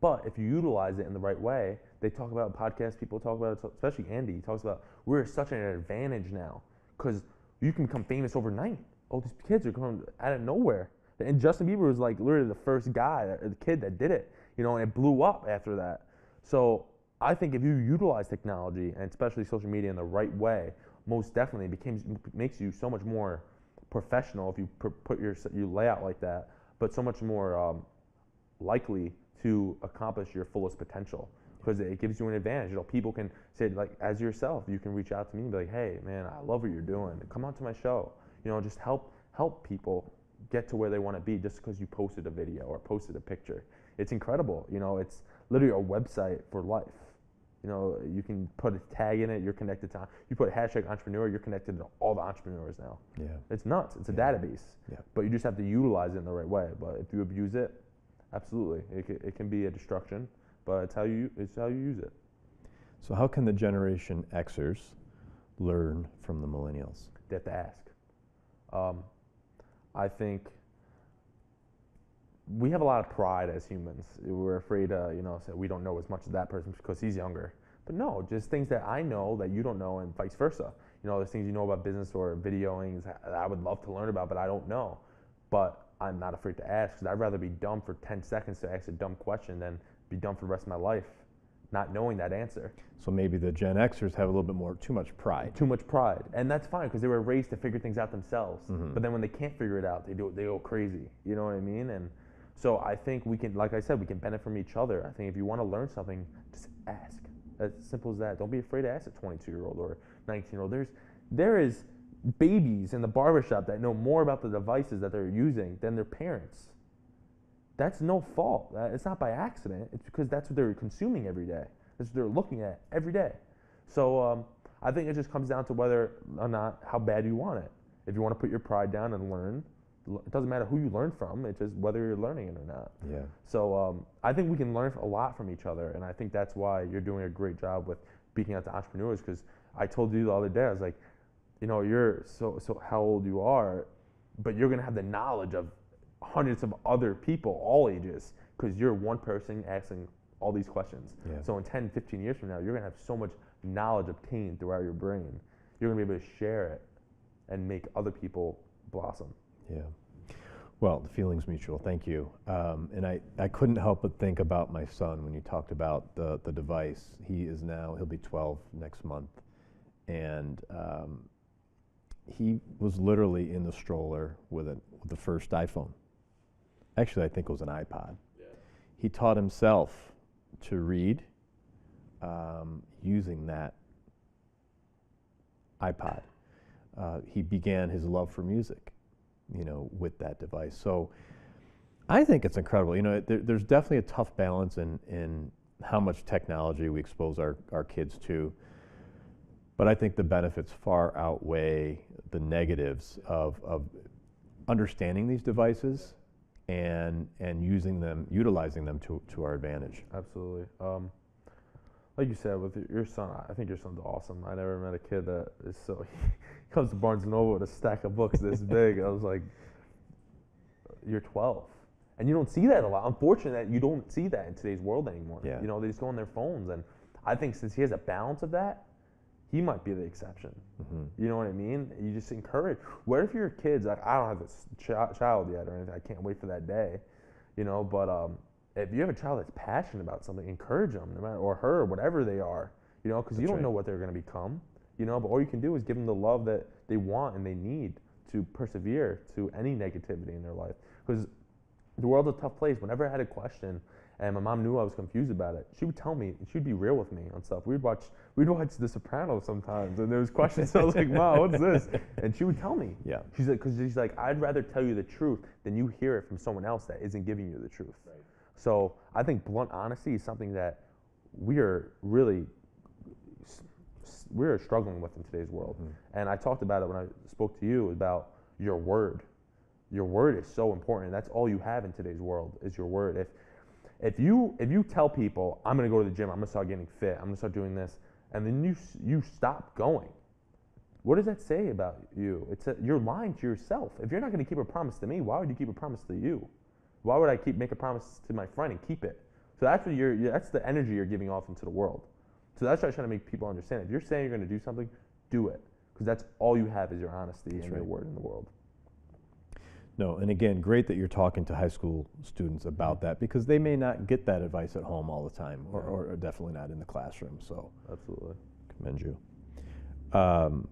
But if you utilize it in the right way, they talk about podcasts, people talk about it, especially Andy, he talks about we're at such an advantage now because you can become famous overnight. All these kids are coming out of nowhere. And Justin Bieber was like literally the first guy, the kid that did it, and it blew up after that. So I think if you utilize technology and especially social media in the right way, most definitely makes you so much more professional if you put you lay out like that, but so much more likely to accomplish your fullest potential because it gives you an advantage. People can say, like, as yourself, you can reach out to me and be like, hey, man, I love what you're doing. Come on to my show. Just help people get to where they want to be just because you posted a video or posted a picture. It's incredible. It's literally a website for life. You can put a tag in it, you're connected to, you put #entrepreneur, you're connected to all the entrepreneurs now. Yeah. It's nuts. It's a database. Yeah. But you just have to utilize it in the right way. But if you abuse it, absolutely. It can be a destruction, but it's how you use it. So how can the Generation Xers learn from the millennials? They have to ask. I think we have a lot of pride as humans. We're afraid to, say we don't know as much as that person because he's younger. But no, just things that I know that you don't know and vice versa. There's things you know about business or videoing that I would love to learn about, but I don't know. But I'm not afraid to ask because I'd rather be dumb for 10 seconds to ask a dumb question than be dumb for the rest of my life not knowing that answer. So maybe the Gen Xers have a little bit too much pride. Too much pride. And that's fine because they were raised to figure things out themselves. Mm-hmm. But then when they can't figure it out, they go crazy. You know what I mean? And so I think we can, like I said, we can benefit from each other. I think if you want to learn something, just ask. As simple as that. Don't be afraid to ask a 22-year-old or 19-year-old. There is babies in the barbershop that know more about the devices that they're using than their parents. That's no fault. It's not by accident. It's because that's what they're consuming every day. That's what they're looking at every day. So I think it just comes down to whether or not how bad you want it. If you want to put your pride down and learn, it doesn't matter who you learn from. It's just whether you're learning it or not. Yeah. So I think we can learn a lot from each other, and I think that's why you're doing a great job with speaking out to entrepreneurs. Because I told you the other day, I was like, you're so how old you are, but you're gonna have the knowledge of hundreds of other people, all ages, because you're one person asking all these questions. Yeah. So in 10, 15 years from now, you're going to have so much knowledge obtained throughout your brain. You're going to be able to share it and make other people blossom. Yeah. Well, the feeling's mutual. Thank you. And I couldn't help but think about my son when you talked about the device. He'll be 12 next month. And he was literally in the stroller with the first iPhone. Actually, I think it was an iPod. Yeah. He taught himself to read using that iPod. He began his love for music, with that device. So I think it's incredible. You know, there's definitely a tough balance in how much technology we expose our kids to. But I think the benefits far outweigh the negatives of understanding these devices and utilizing them to our advantage. Absolutely. Like you said, with your son, I think your son's awesome. I never met a kid that is so. He comes to Barnes & Noble with a stack of books this big. I was like, you're 12. And you don't see that a lot. Unfortunately, you don't see that in today's world anymore. Yeah. You know, they just go on their phones. And I think since he has a balance of that, he might be the exception. Mm-hmm. You know what I mean? You just encourage. What if your kids, like, I don't have this child yet or anything. I can't wait for that day. You know, but if you have a child that's passionate about something, encourage them, no matter, or her, or whatever they are. You know, because you don't know what they're going to become. You know, but all you can do is give them the love that they want and they need to persevere to any negativity in their life. Because the world's a tough place. Whenever I had a question and my mom knew I was confused about it, she would tell me, and she'd be real with me on stuff. We'd watch The Sopranos sometimes, and there was questions. I was like, Mom, what's this? And she would tell me. Yeah. She's like, because she's like, I'd rather tell you the truth than you hear it from someone else that isn't giving you the truth. Right. So I think blunt honesty is something that we're struggling with in today's world. Mm-hmm. And I talked about it when I spoke to you about your word. Your word is so important. That's all you have in today's world is your word. If you tell people, I'm going to go to the gym, I'm going to start getting fit, I'm going to start doing this, and then you stop going, what does that say about you? You're lying to yourself. If you're not going to keep a promise to me, why would you keep a promise to you? Why would I make a promise to my friend and keep it? So that's what that's the energy you're giving off into the world. So that's what I'm trying to make people understand. If you're saying you're going to do something, do it. Because that's all you have is your honesty and your word in the world. No, and again, great that you're talking to high school students about that because they may not get that advice at home all the time or definitely not in the classroom. So absolutely. Commend you. How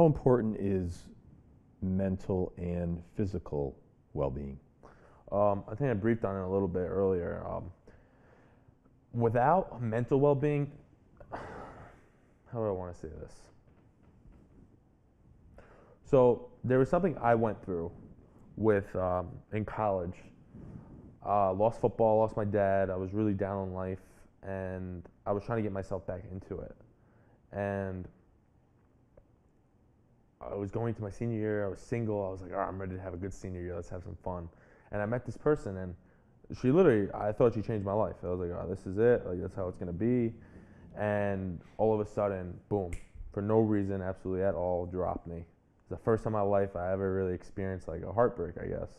important is mental and physical well-being? I think I briefed on it a little bit earlier. Without mental well-being, how do I want to say this? So there was something I went through with in college. Lost football, lost my dad. I was really down on life, and I was trying to get myself back into it. And I was going to my senior year. I was single. I was like, all right, I'm ready to have a good senior year. Let's have some fun. And I met this person, and she literally, I thought she changed my life. I was like, oh, this is it. Like, that's how it's going to be. And all of a sudden, boom, for no reason, absolutely at all, dropped me. It's the first time in my life I ever really experienced like a heartbreak, I guess.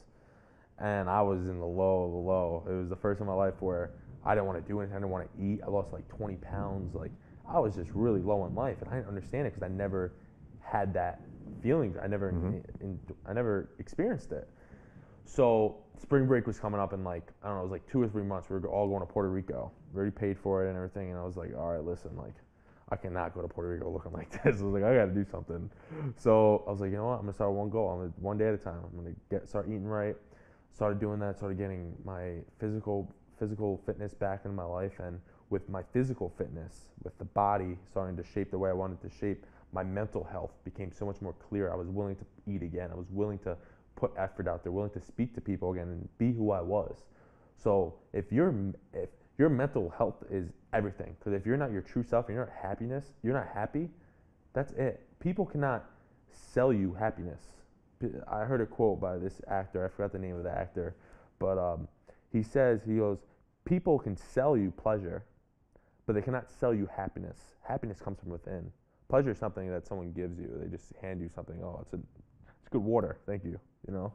And I was in the low. It was the first time in my life where I didn't want to do anything. I didn't want to eat. I lost like 20 pounds. Like, I was just really low in life, and I didn't understand it because I never had that feeling. I never experienced it. So spring break was coming up in like, I don't know, it was like 2 or 3 months. We were all going to Puerto Rico. We already paid for it and everything. And I was like, all right, listen, like, I cannot go to Puerto Rico looking like this. I was like, I got to do something. So I was like, you know what? I'm going to start one goal. One day at a time. I'm going to start eating right. Started doing that. Started getting my physical fitness back into my life. And with my physical fitness, with the body starting to shape the way I wanted to shape, my mental health became so much more clear. I was willing to eat again. I was willing to put effort out there, willing to speak to people again and be who I was. So if your mental health is everything, because if you're not your true self and you're not happy, that's it. People cannot sell you happiness. I heard a quote by this actor, I forgot the name of the actor, but he goes, people can sell you pleasure, but they cannot sell you happiness. Happiness comes from within. Pleasure is something that someone gives you. They just hand you something. Oh, it's good water. Thank you. You know,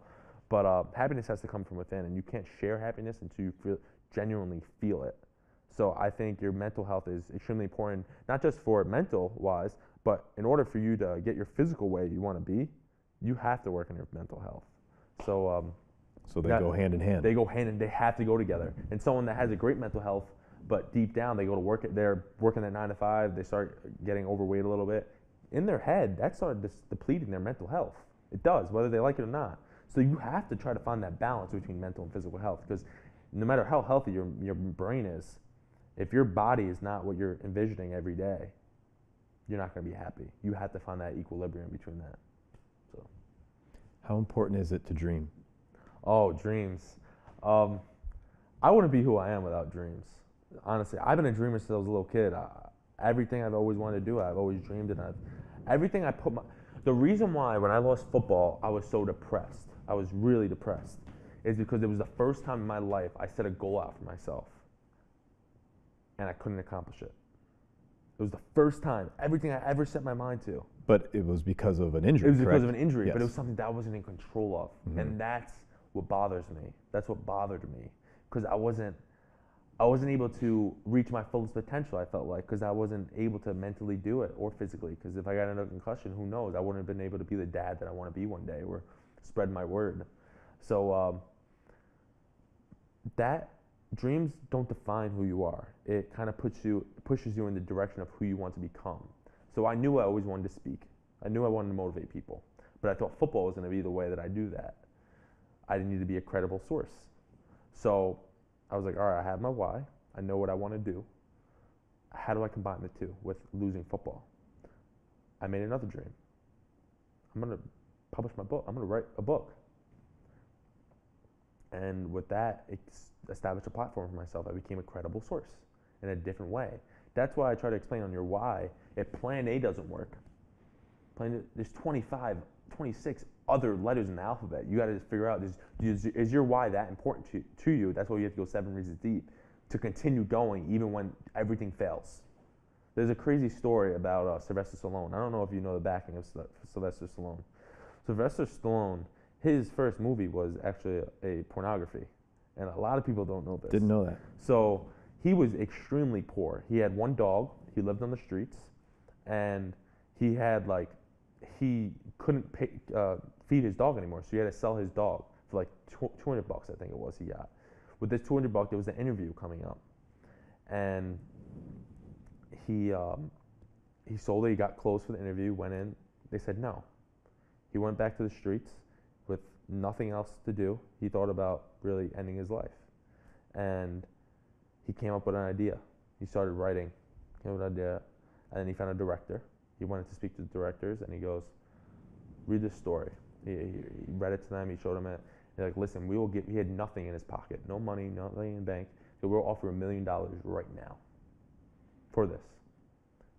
but happiness has to come from within, and you can't share happiness until you genuinely feel it. So I think your mental health is extremely important, not just for mental wise, but in order for you to get your physical way you want to be, you have to work on your mental health. So they go hand in hand. They go hand in. They have to go together. And someone that has a great mental health, but deep down they go to work. They're working at 9 to 5. They start getting overweight a little bit. In their head, that started depleting their mental health. It does, whether they like it or not. So you have to try to find that balance between mental and physical health, because no matter how healthy your brain is, if your body is not what you're envisioning every day, you're not going to be happy. You have to find that equilibrium between that. So, how important is it to dream? Oh, dreams. I wouldn't be who I am without dreams. Honestly, I've been a dreamer since I was a little kid. Everything I've always wanted to do, I've always dreamed, and everything I put my. The reason why when I lost football, I was so depressed. I was really depressed, is because it was the first time in my life I set a goal out for myself, and I couldn't accomplish it. It was the first time, everything I ever set my mind to. But it was because of an injury. It was correct? because of an injury, Yes. but it was something that I wasn't in control of, and that's what bothers me. That's what bothered me, because I wasn't able to reach my fullest potential. I felt like because I wasn't able to mentally do it or physically. Because if I got another concussion, who knows? I wouldn't have been able to be the dad that I want to be one day or spread my word. So that dreams don't define who you are. It kind of pushes you in the direction of who you want to become. So I knew I always wanted to speak. I knew I wanted to motivate people, but I thought football was going to be the way that I do that. I need to be a credible source. So I was like, all right, I have my why. I know what I want to do. How do I combine the two with losing football? I made another dream. I'm going to publish my book. I'm going to write a book. And with that, it established a platform for myself. I became a credible source in a different way. That's why I try to explain on your why. If plan A doesn't work, there's 25, 26 other letters in the alphabet. You got to figure out, is your why that important to you? That's why you have to go 7 reasons deep to continue going even when everything fails. There's a crazy story about Sylvester Stallone. I don't know if you know the backing of Sylvester Stallone. Sylvester Stallone, his first movie was actually a pornography. And a lot of people don't know this. Didn't know that. So he was extremely poor. He had one dog. He lived on the streets. And he had he couldn't feed his dog anymore. So he had to sell his dog for like $200, I think it was he got. With this $200, there was an interview coming up. And he sold it. He got close for the interview, went in. They said no. He went back to the streets with nothing else to do. He thought about really ending his life. And he came up with an idea. He started writing, came up with an idea, and then he found a director. He wanted to speak to the directors, and he goes, read this story. He read it to them. He showed them it. They're like, listen, we will give. He had nothing in his pocket, no money, nothing in the bank. So we'll offer $1 million right now for this.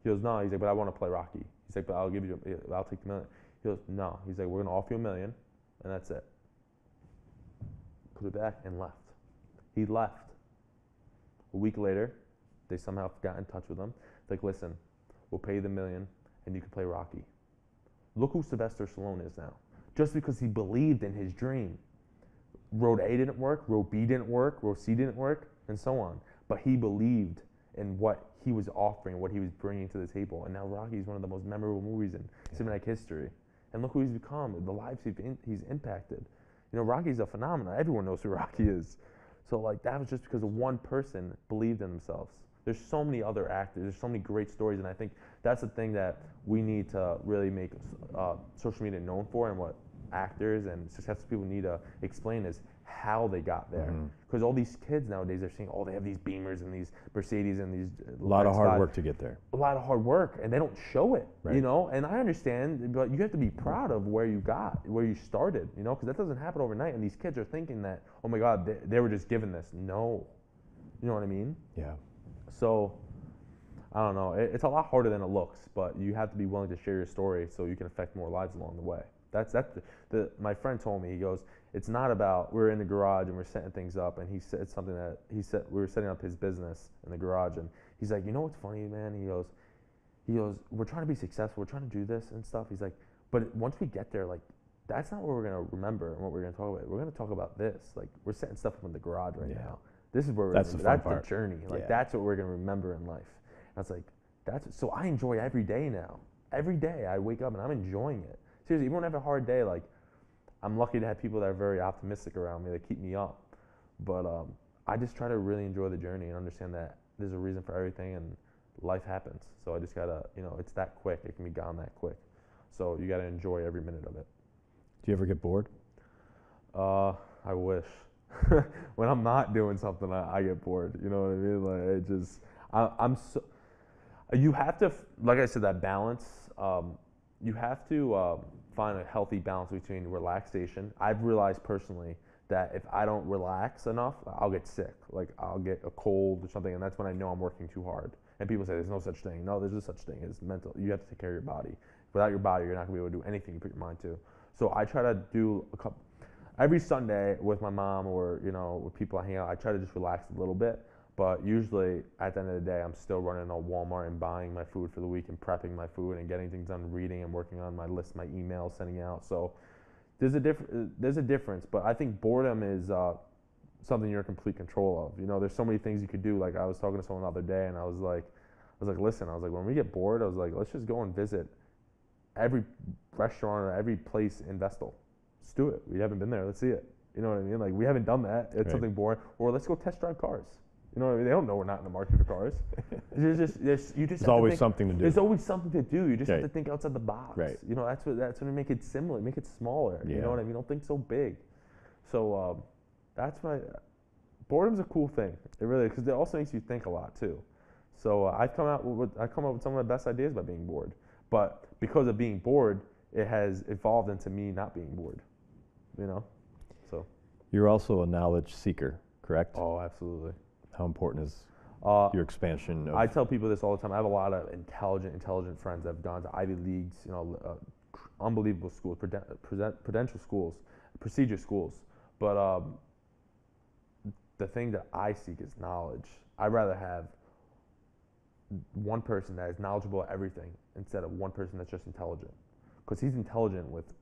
He goes, no. He's like, but I want to play Rocky. He's like, but I'll take the $1 million. He goes, no. He's like, we're gonna offer you $1 million, and that's it. Put it back and left. He left. A week later, they somehow got in touch with him. It's like, listen, we'll pay you the $1 million, and you can play Rocky. Look who Sylvester Stallone is now. Just because he believed in his dream. Road A didn't work, Road B didn't work, Road C didn't work, and so on. But he believed in what he was offering, what he was bringing to the table. And now Rocky is one of the most memorable movies in cinematic history. And look who he's become, the lives he's impacted. You know, Rocky's a phenomenon. Everyone knows who Rocky is. So that was just because one person believed in themselves. There's so many other actors. There's so many great stories, and I think that's the thing that we need to really make social media known for, and what actors and successful people need to explain is how they got there. Because all these kids nowadays are saying, they have these Beamers and these Mercedes and these. A lot of hard work to get there. A lot of hard work, and they don't show it. Right. You know, and I understand, but you have to be proud of where you started. You know, because that doesn't happen overnight, and these kids are thinking that, oh my God, they were just given this. No, you know what I mean? Yeah. So, I don't know. It's a lot harder than it looks, but you have to be willing to share your story so you can affect more lives along the way. That's my friend told me. He goes, it's not about, we're in the garage and we're setting things up, and he said something that we were setting up his business in the garage, and he's like, you know what's funny, man? He goes, we're trying to be successful, we're trying to do this and stuff. He's like, but once we get there, that's not what we're gonna remember and what we're gonna talk about. We're gonna talk about this. We're setting stuff up in the garage right now. This is where that's the journey. That's what we're gonna remember in life. And I was like, so I enjoy every day now. Every day I wake up and I'm enjoying it. Seriously, even when I have a hard day, I'm lucky to have people that are very optimistic around me that keep me up. But I just try to really enjoy the journey and understand that there's a reason for everything, and life happens. So I just gotta, it's that quick. It can be gone that quick. So you gotta enjoy every minute of it. Do you ever get bored? I wish. When I'm not doing something, I get bored. You know what I mean? I'm so. You have to, like I said, that balance. You have to find a healthy balance between relaxation. I've realized personally that if I don't relax enough, I'll get sick. Like I'll get a cold or something, and that's when I know I'm working too hard. And people say there's no such thing. No, there's a such thing as mental. You have to take care of your body. Without your body, you're not gonna be able to do anything you put your mind to. So I try to do a couple every Sunday with my mom or with people I hang out. I try to just relax a little bit. But usually at the end of the day, I'm still running on Walmart and buying my food for the week and prepping my food and getting things done, reading and working on my list, my emails, sending out. So there's a difference, but I think boredom is something you're in complete control of. There's so many things you could do. Like I was talking to someone the other day, and I was like, listen, when we get bored, I was like, let's just go and visit every restaurant or every place in Vestal. Let's do it. We haven't been there. Let's see it. You know what I mean? Like we haven't done that. It's something boring. Or let's go test drive cars. You know what I mean? They don't know we're not in the market for cars. There's always something to do. There's always something to do. You just have to think outside the box. Right. That's when you make it similar, make it smaller. Yeah. You know what I mean? Don't think so big. So that's boredom's a cool thing. It really, because it also makes you think a lot too. So I come up with some of my best ideas by being bored. But because of being bored, it has evolved into me not being bored. So. You're also a knowledge seeker, correct? Oh, absolutely. How important is your expansion? I tell people this all the time. I have a lot of intelligent friends that have gone to Ivy Leagues, unbelievable schools, prestigious schools. But the thing that I seek is knowledge. I'd rather have one person that is knowledgeable at everything instead of one person that's just intelligent. Because he's intelligent with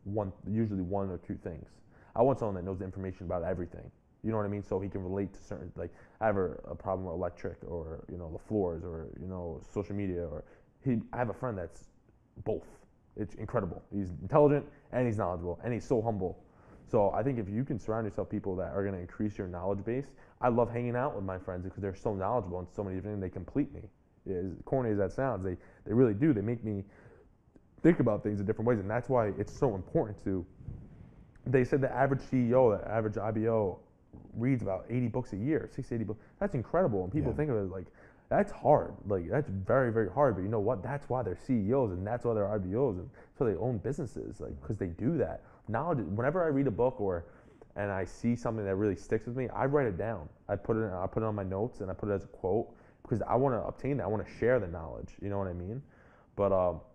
usually one or two things. I want someone that knows the information about everything. You know what I mean? So he can relate to certain, like I have a problem with electric or, the floors or, social media I have a friend that's both. It's incredible. He's intelligent and he's knowledgeable and he's so humble. So I think if you can surround yourself with people that are going to increase your knowledge base, I love hanging out with my friends because they're so knowledgeable and so many different things. They complete me. As corny as that sounds, they really do. They make me think about things in different ways. And that's why it's so important they said the average CEO, the average IBO reads about 80 books a year, 60, 80 books. That's incredible. And people think of it like, that's hard. Like, that's very, very hard. But you know what? That's why they're CEOs and that's why they're IBOs and so they own businesses, like, because they do that. Knowledge, whenever I read a book and I see something that really sticks with me, I write it down. I put it on my notes and I put it as a quote because I want to obtain that. I want to share the knowledge. You know what I mean? But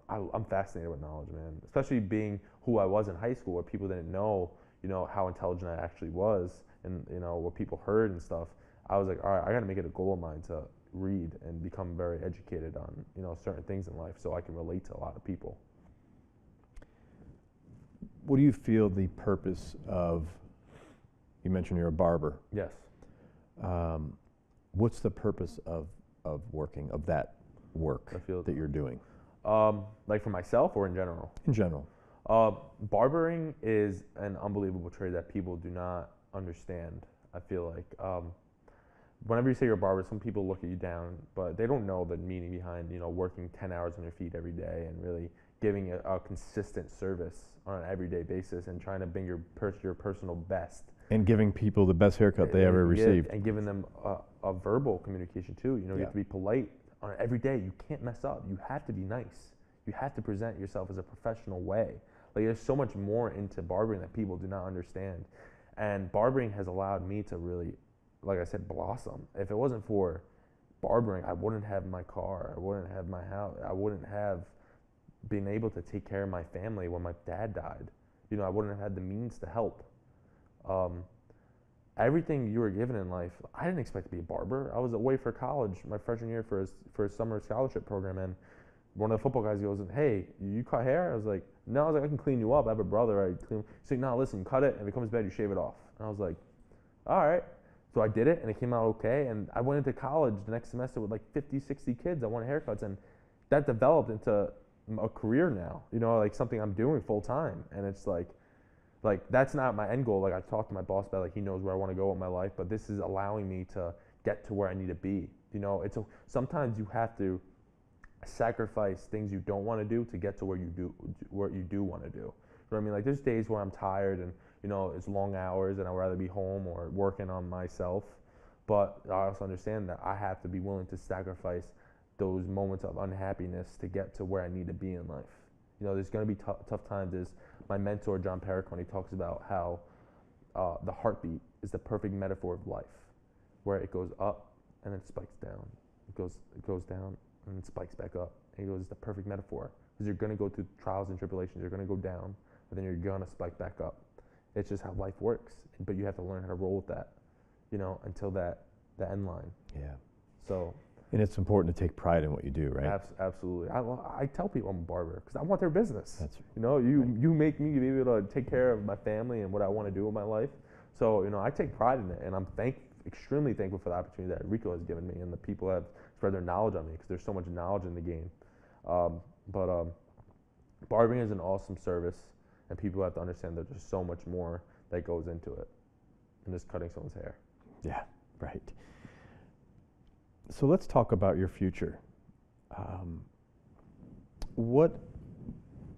I'm fascinated with knowledge, man. Especially being who I was in high school, where people didn't know, how intelligent I actually was, and what people heard and stuff. I was like, all right, I got to make it a goal of mine to read and become very educated on certain things in life, so I can relate to a lot of people. What do you feel the purpose of? You mentioned you're a barber. Yes. What's the purpose of working of that work that you're doing? Like for myself or in general? In general. Barbering is an unbelievable trade that people do not understand. I feel like whenever you say you're a barber, some people look at you down, but they don't know the meaning behind working 10 hours on your feet every day and really giving a consistent service on an everyday basis and trying to bring your personal best. And giving people the best haircut they ever received. And giving them a verbal communication too. You have to be polite on every day. You can't mess up. You have to be nice. You have to present yourself as a professional way. Like there's so much more into barbering that people do not understand. And barbering has allowed me to really, like I said, blossom. If it wasn't for barbering, I wouldn't have my car. I wouldn't have my house. I wouldn't have been able to take care of my family when my dad died. I wouldn't have had the means to help. Everything you were given in life, I didn't expect to be a barber. I was away for college my freshman year for a summer scholarship program, and one of the football guys goes, "Hey, you cut hair?" I was like, "No." I was like, "I can clean you up. I have a brother. I clean." He's like, "No, listen, you cut it, and if it comes bad, you shave it off." And I was like, "All right." So I did it, and it came out okay. And I went into college the next semester with like 50, 60 kids that wanted haircuts, and that developed into a career now. Like something I'm doing full time, and it's like that's not my end goal. Like I talked to my boss about, like he knows where I want to go with my life, but this is allowing me to get to where I need to be. Sometimes you have to sacrifice things you don't want to do to get to where you do want to do. You know what I mean? Like there's days where I'm tired and it's long hours and I'd rather be home or working on myself. But I also understand that I have to be willing to sacrifice those moments of unhappiness to get to where I need to be in life. There's going to be tough times. There's my mentor, John Perrick, when he talks about how the heartbeat is the perfect metaphor of life, where it goes up and then spikes down. It goes down and then spikes back up. And he goes, it's the perfect metaphor because you're going to go through trials and tribulations. You're going to go down, but then you're going to spike back up. It's just how life works. But you have to learn how to roll with that, until the end line. Yeah. So. And it's important to take pride in what you do, right? Absolutely. I tell people I'm a barber because I want their business. That's You make me be able to take care of my family and what I want to do in my life. So I take pride in it, and I'm extremely thankful for the opportunity that Rico has given me and the people that have spread their knowledge on me because there's so much knowledge in the game. But barbering is an awesome service, and people have to understand that there's so much more that goes into it than just cutting someone's hair. Yeah, right. So let's talk about your future. What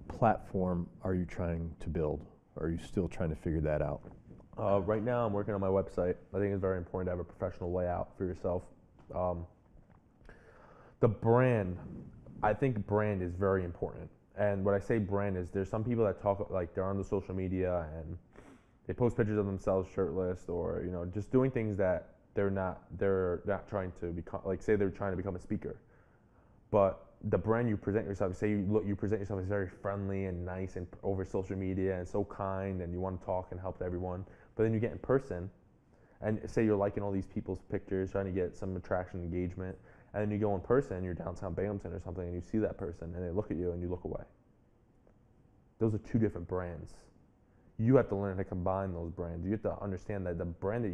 platform are you trying to build? Or are you still trying to figure that out? Right now, I'm working on my website. I think it's very important to have a professional layout for yourself. The brand, I think brand is very important. And when I say brand is, there's some people that talk like they're on the social media and they post pictures of themselves shirtless, or just doing things that they're not trying to become, like say they're trying to become a speaker. But the brand you present yourself, say you present yourself as very friendly and nice and over social media and so kind and you want to talk and help everyone, but then you get in person and say you're liking all these people's pictures, trying to get some attraction, engagement, and then you go in person and you're downtown Binghamton or something and you see that person and they look at you and you look away. Those are two different brands. You have to learn to combine those brands. You have to understand that the brand that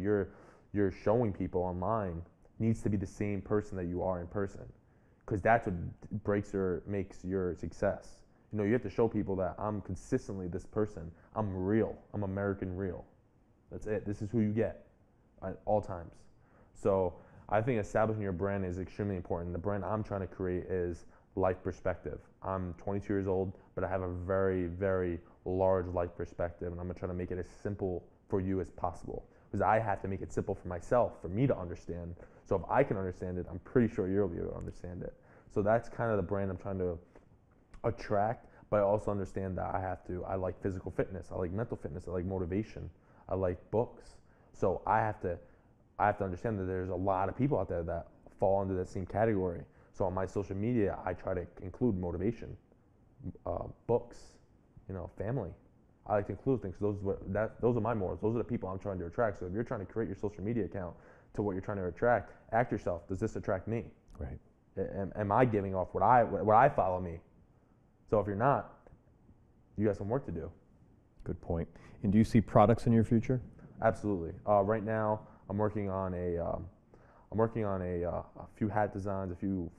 you're showing people online needs to be the same person that you are in person, because that's what makes your success. You have to show people that I'm consistently this person. I'm real. I'm American real. That's it. This is who you get at all times. So I think establishing your brand is extremely important. The brand I'm trying to create is life perspective. I'm 22 years old, but I have a very, very large life perspective, and I'm gonna try to make it as simple for you as possible, because I have to make it simple for myself, for me to understand. So if I can understand it, I'm pretty sure you'll be able to understand it. So that's kind of the brand I'm trying to attract, but I also understand that I like physical fitness, I like mental fitness, I like motivation, I like books. So I have to understand that there's a lot of people out there that fall into that same category. So on my social media, I try to include motivation, books, family. I like to include things. Those are my morals. Those are the people I'm trying to attract. So if you're trying to create your social media account to what you're trying to attract, ask yourself, does this attract me? Right. Am I giving off what I follow me? So if you're not, you got some work to do. Good point. And do you see products in your future? Absolutely. Right now, I'm working on a few hat designs, a few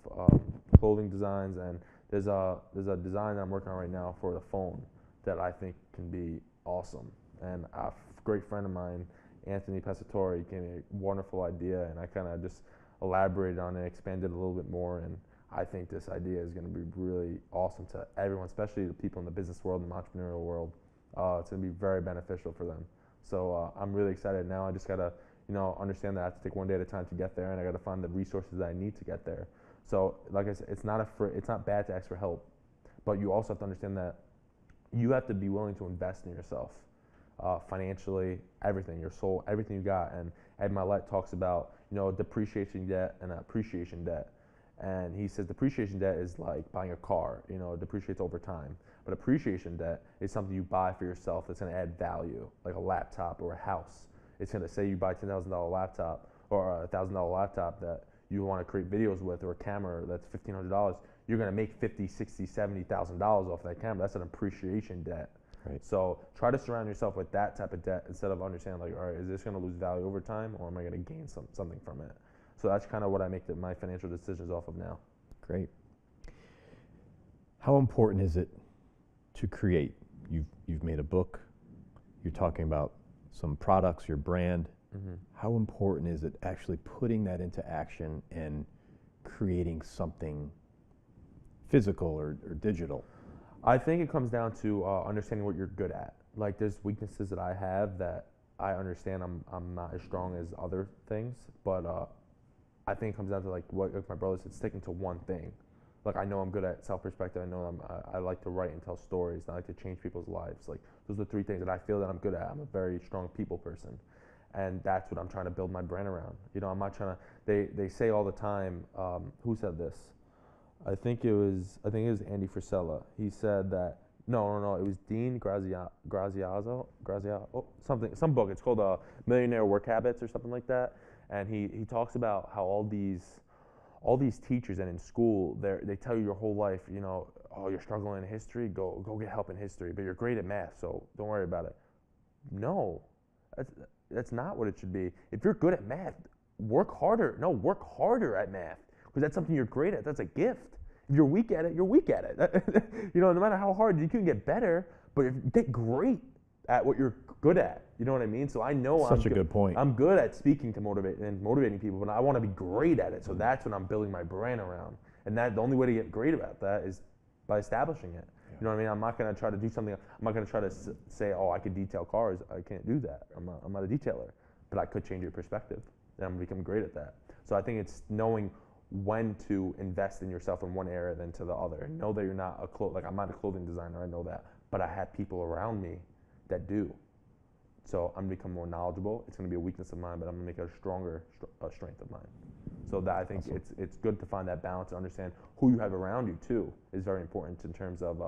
clothing designs, and there's a design that I'm working on right now for the phone that I think can be awesome. And a great friend of mine, Anthony Pescatori, gave me a wonderful idea, and I kind of just elaborated on it, expanded a little bit more, and I think this idea is going to be really awesome to everyone, especially the people in the business world and the entrepreneurial world. It's going to be very beneficial for them. So I'm really excited now. I just got to understand that I have to take one day at a time to get there, and I got to find the resources that I need to get there. So like I said, it's not bad to ask for help, but you also have to understand that you have to be willing to invest in yourself, financially, everything, your soul, everything you got. And Ed Mylett talks about depreciation debt and appreciation debt, and he says depreciation debt is like buying a car, it depreciates over time. But appreciation debt is something you buy for yourself that's going to add value, like a laptop or a house. It's going to say you buy $10,000 laptop or a $1,000 laptop that you want to create videos with, or a camera that's $1,500. You're going to make $50,000, $60,000, $70,000 off that camera. That's an appreciation debt. Right. So try to surround yourself with that type of debt instead of understanding like, all right, is this going to lose value over time, or am I going to gain something from it? So that's kind of what I make my financial decisions off of now. Great. How important is it to create? You've made a book. You're talking about some products, your brand. Mm-hmm. How important is it actually putting that into action and creating something physical or digital? I think it comes down to understanding what you're good at. Like there's weaknesses that I have that I understand I'm not as strong as other things, but I think it comes down to like my brother said, sticking to one thing. Like I know I'm good at self-perspective. I know I like to write and tell stories. And I like to change people's lives. Like those are the three things that I feel that I'm good at. I'm a very strong people person, And that's what I'm trying to build my brand around. You know, I'm not trying to. They say all the time. Who said this? I think it was Andy Frisella. He said that no. It was Dean Graziazo, some book. It's called Millionaire Work Habits or something like that. And he talks about how all these teachers and in school they tell you your whole life, you know, oh, you're struggling in history, go get help in history, but you're great at math, so don't worry about it. No, that's not what it should be. If you're good at math, work harder. No, work harder at math, because that's something you're great at. That's a gift. If you're weak at it, you're weak at it. You know, no matter how hard, you can get better, but if you get great at what you're good at, you know what I mean? So I know Such a good point. I'm good at speaking to motivating people, but I want to be great at it. So that's what I'm building my brand around. And that the only way to get great about that is by establishing it. Yeah. You know what I mean? I'm not going to try to do something. I'm not going to try to say, oh, I could detail cars. I can't do that. I'm not a detailer. But I could change your perspective, and I'm going to become great at that. So I think it's knowing when to invest in yourself in one area than to the other. And know that you're not I'm not a clothing designer. I know that, but I have people around me that do. So I'm going to become more knowledgeable. It's going to be a weakness of mine, but I'm going to make it a stronger strength of mine. So that I think awesome. It's good to find that balance and understand who you have around you too is very important in terms of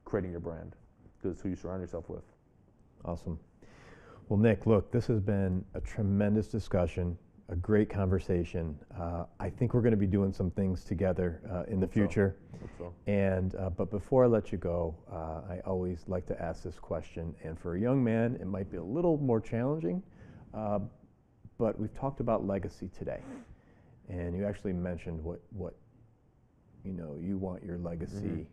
creating your brand, because it's who you surround yourself with. Awesome. Well, Nick, look, this has been a tremendous discussion, a great conversation. I think we're going to be doing some things together in the future. Hope so. And but before I let you go, I always like to ask this question. And for a young man, it might be a little more challenging. But we've talked about legacy today, and you actually mentioned what you want your legacy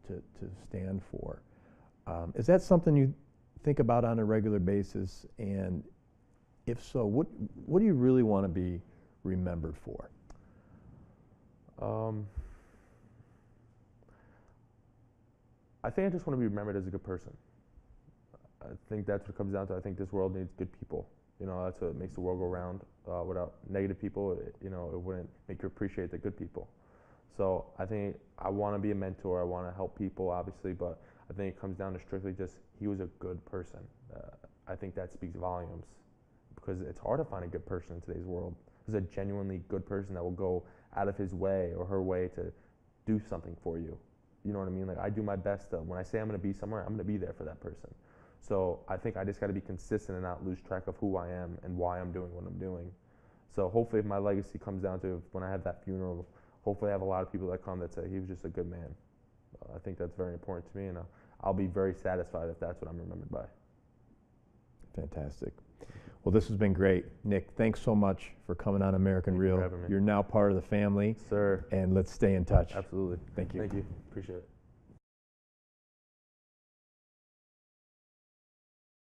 to stand for. Is that something you think about on a regular basis? And if so, what do you really want to be remembered for? I think I just want to be remembered as a good person. I think that's what it comes down to. I think this world needs good people. You know, that's what makes the world go round. Without negative people, it wouldn't make you appreciate the good people. So I think I want to be a mentor. I want to help people, obviously, but I think it comes down to strictly just he was a good person. I think that speaks volumes, because it's hard to find a good person in today's world. There's a genuinely good person that will go out of his way or her way to do something for you. You know what I mean? Like, I do my best to, when I say I'm going to be somewhere, I'm going to be there for that person. So I think I just got to be consistent and not lose track of who I am and why I'm doing what I'm doing. So hopefully if my legacy comes down to when I have that funeral, hopefully I have a lot of people that come that say he was just a good man. I think that's very important to me, and I'll be very satisfied if that's what I'm remembered by. Fantastic. Well, this has been great. Nick, thanks so much for coming on American Real. Thank you for having me. You're now part of the family. Sir. And let's stay in touch. Absolutely. Thank you. Thank you. Appreciate it.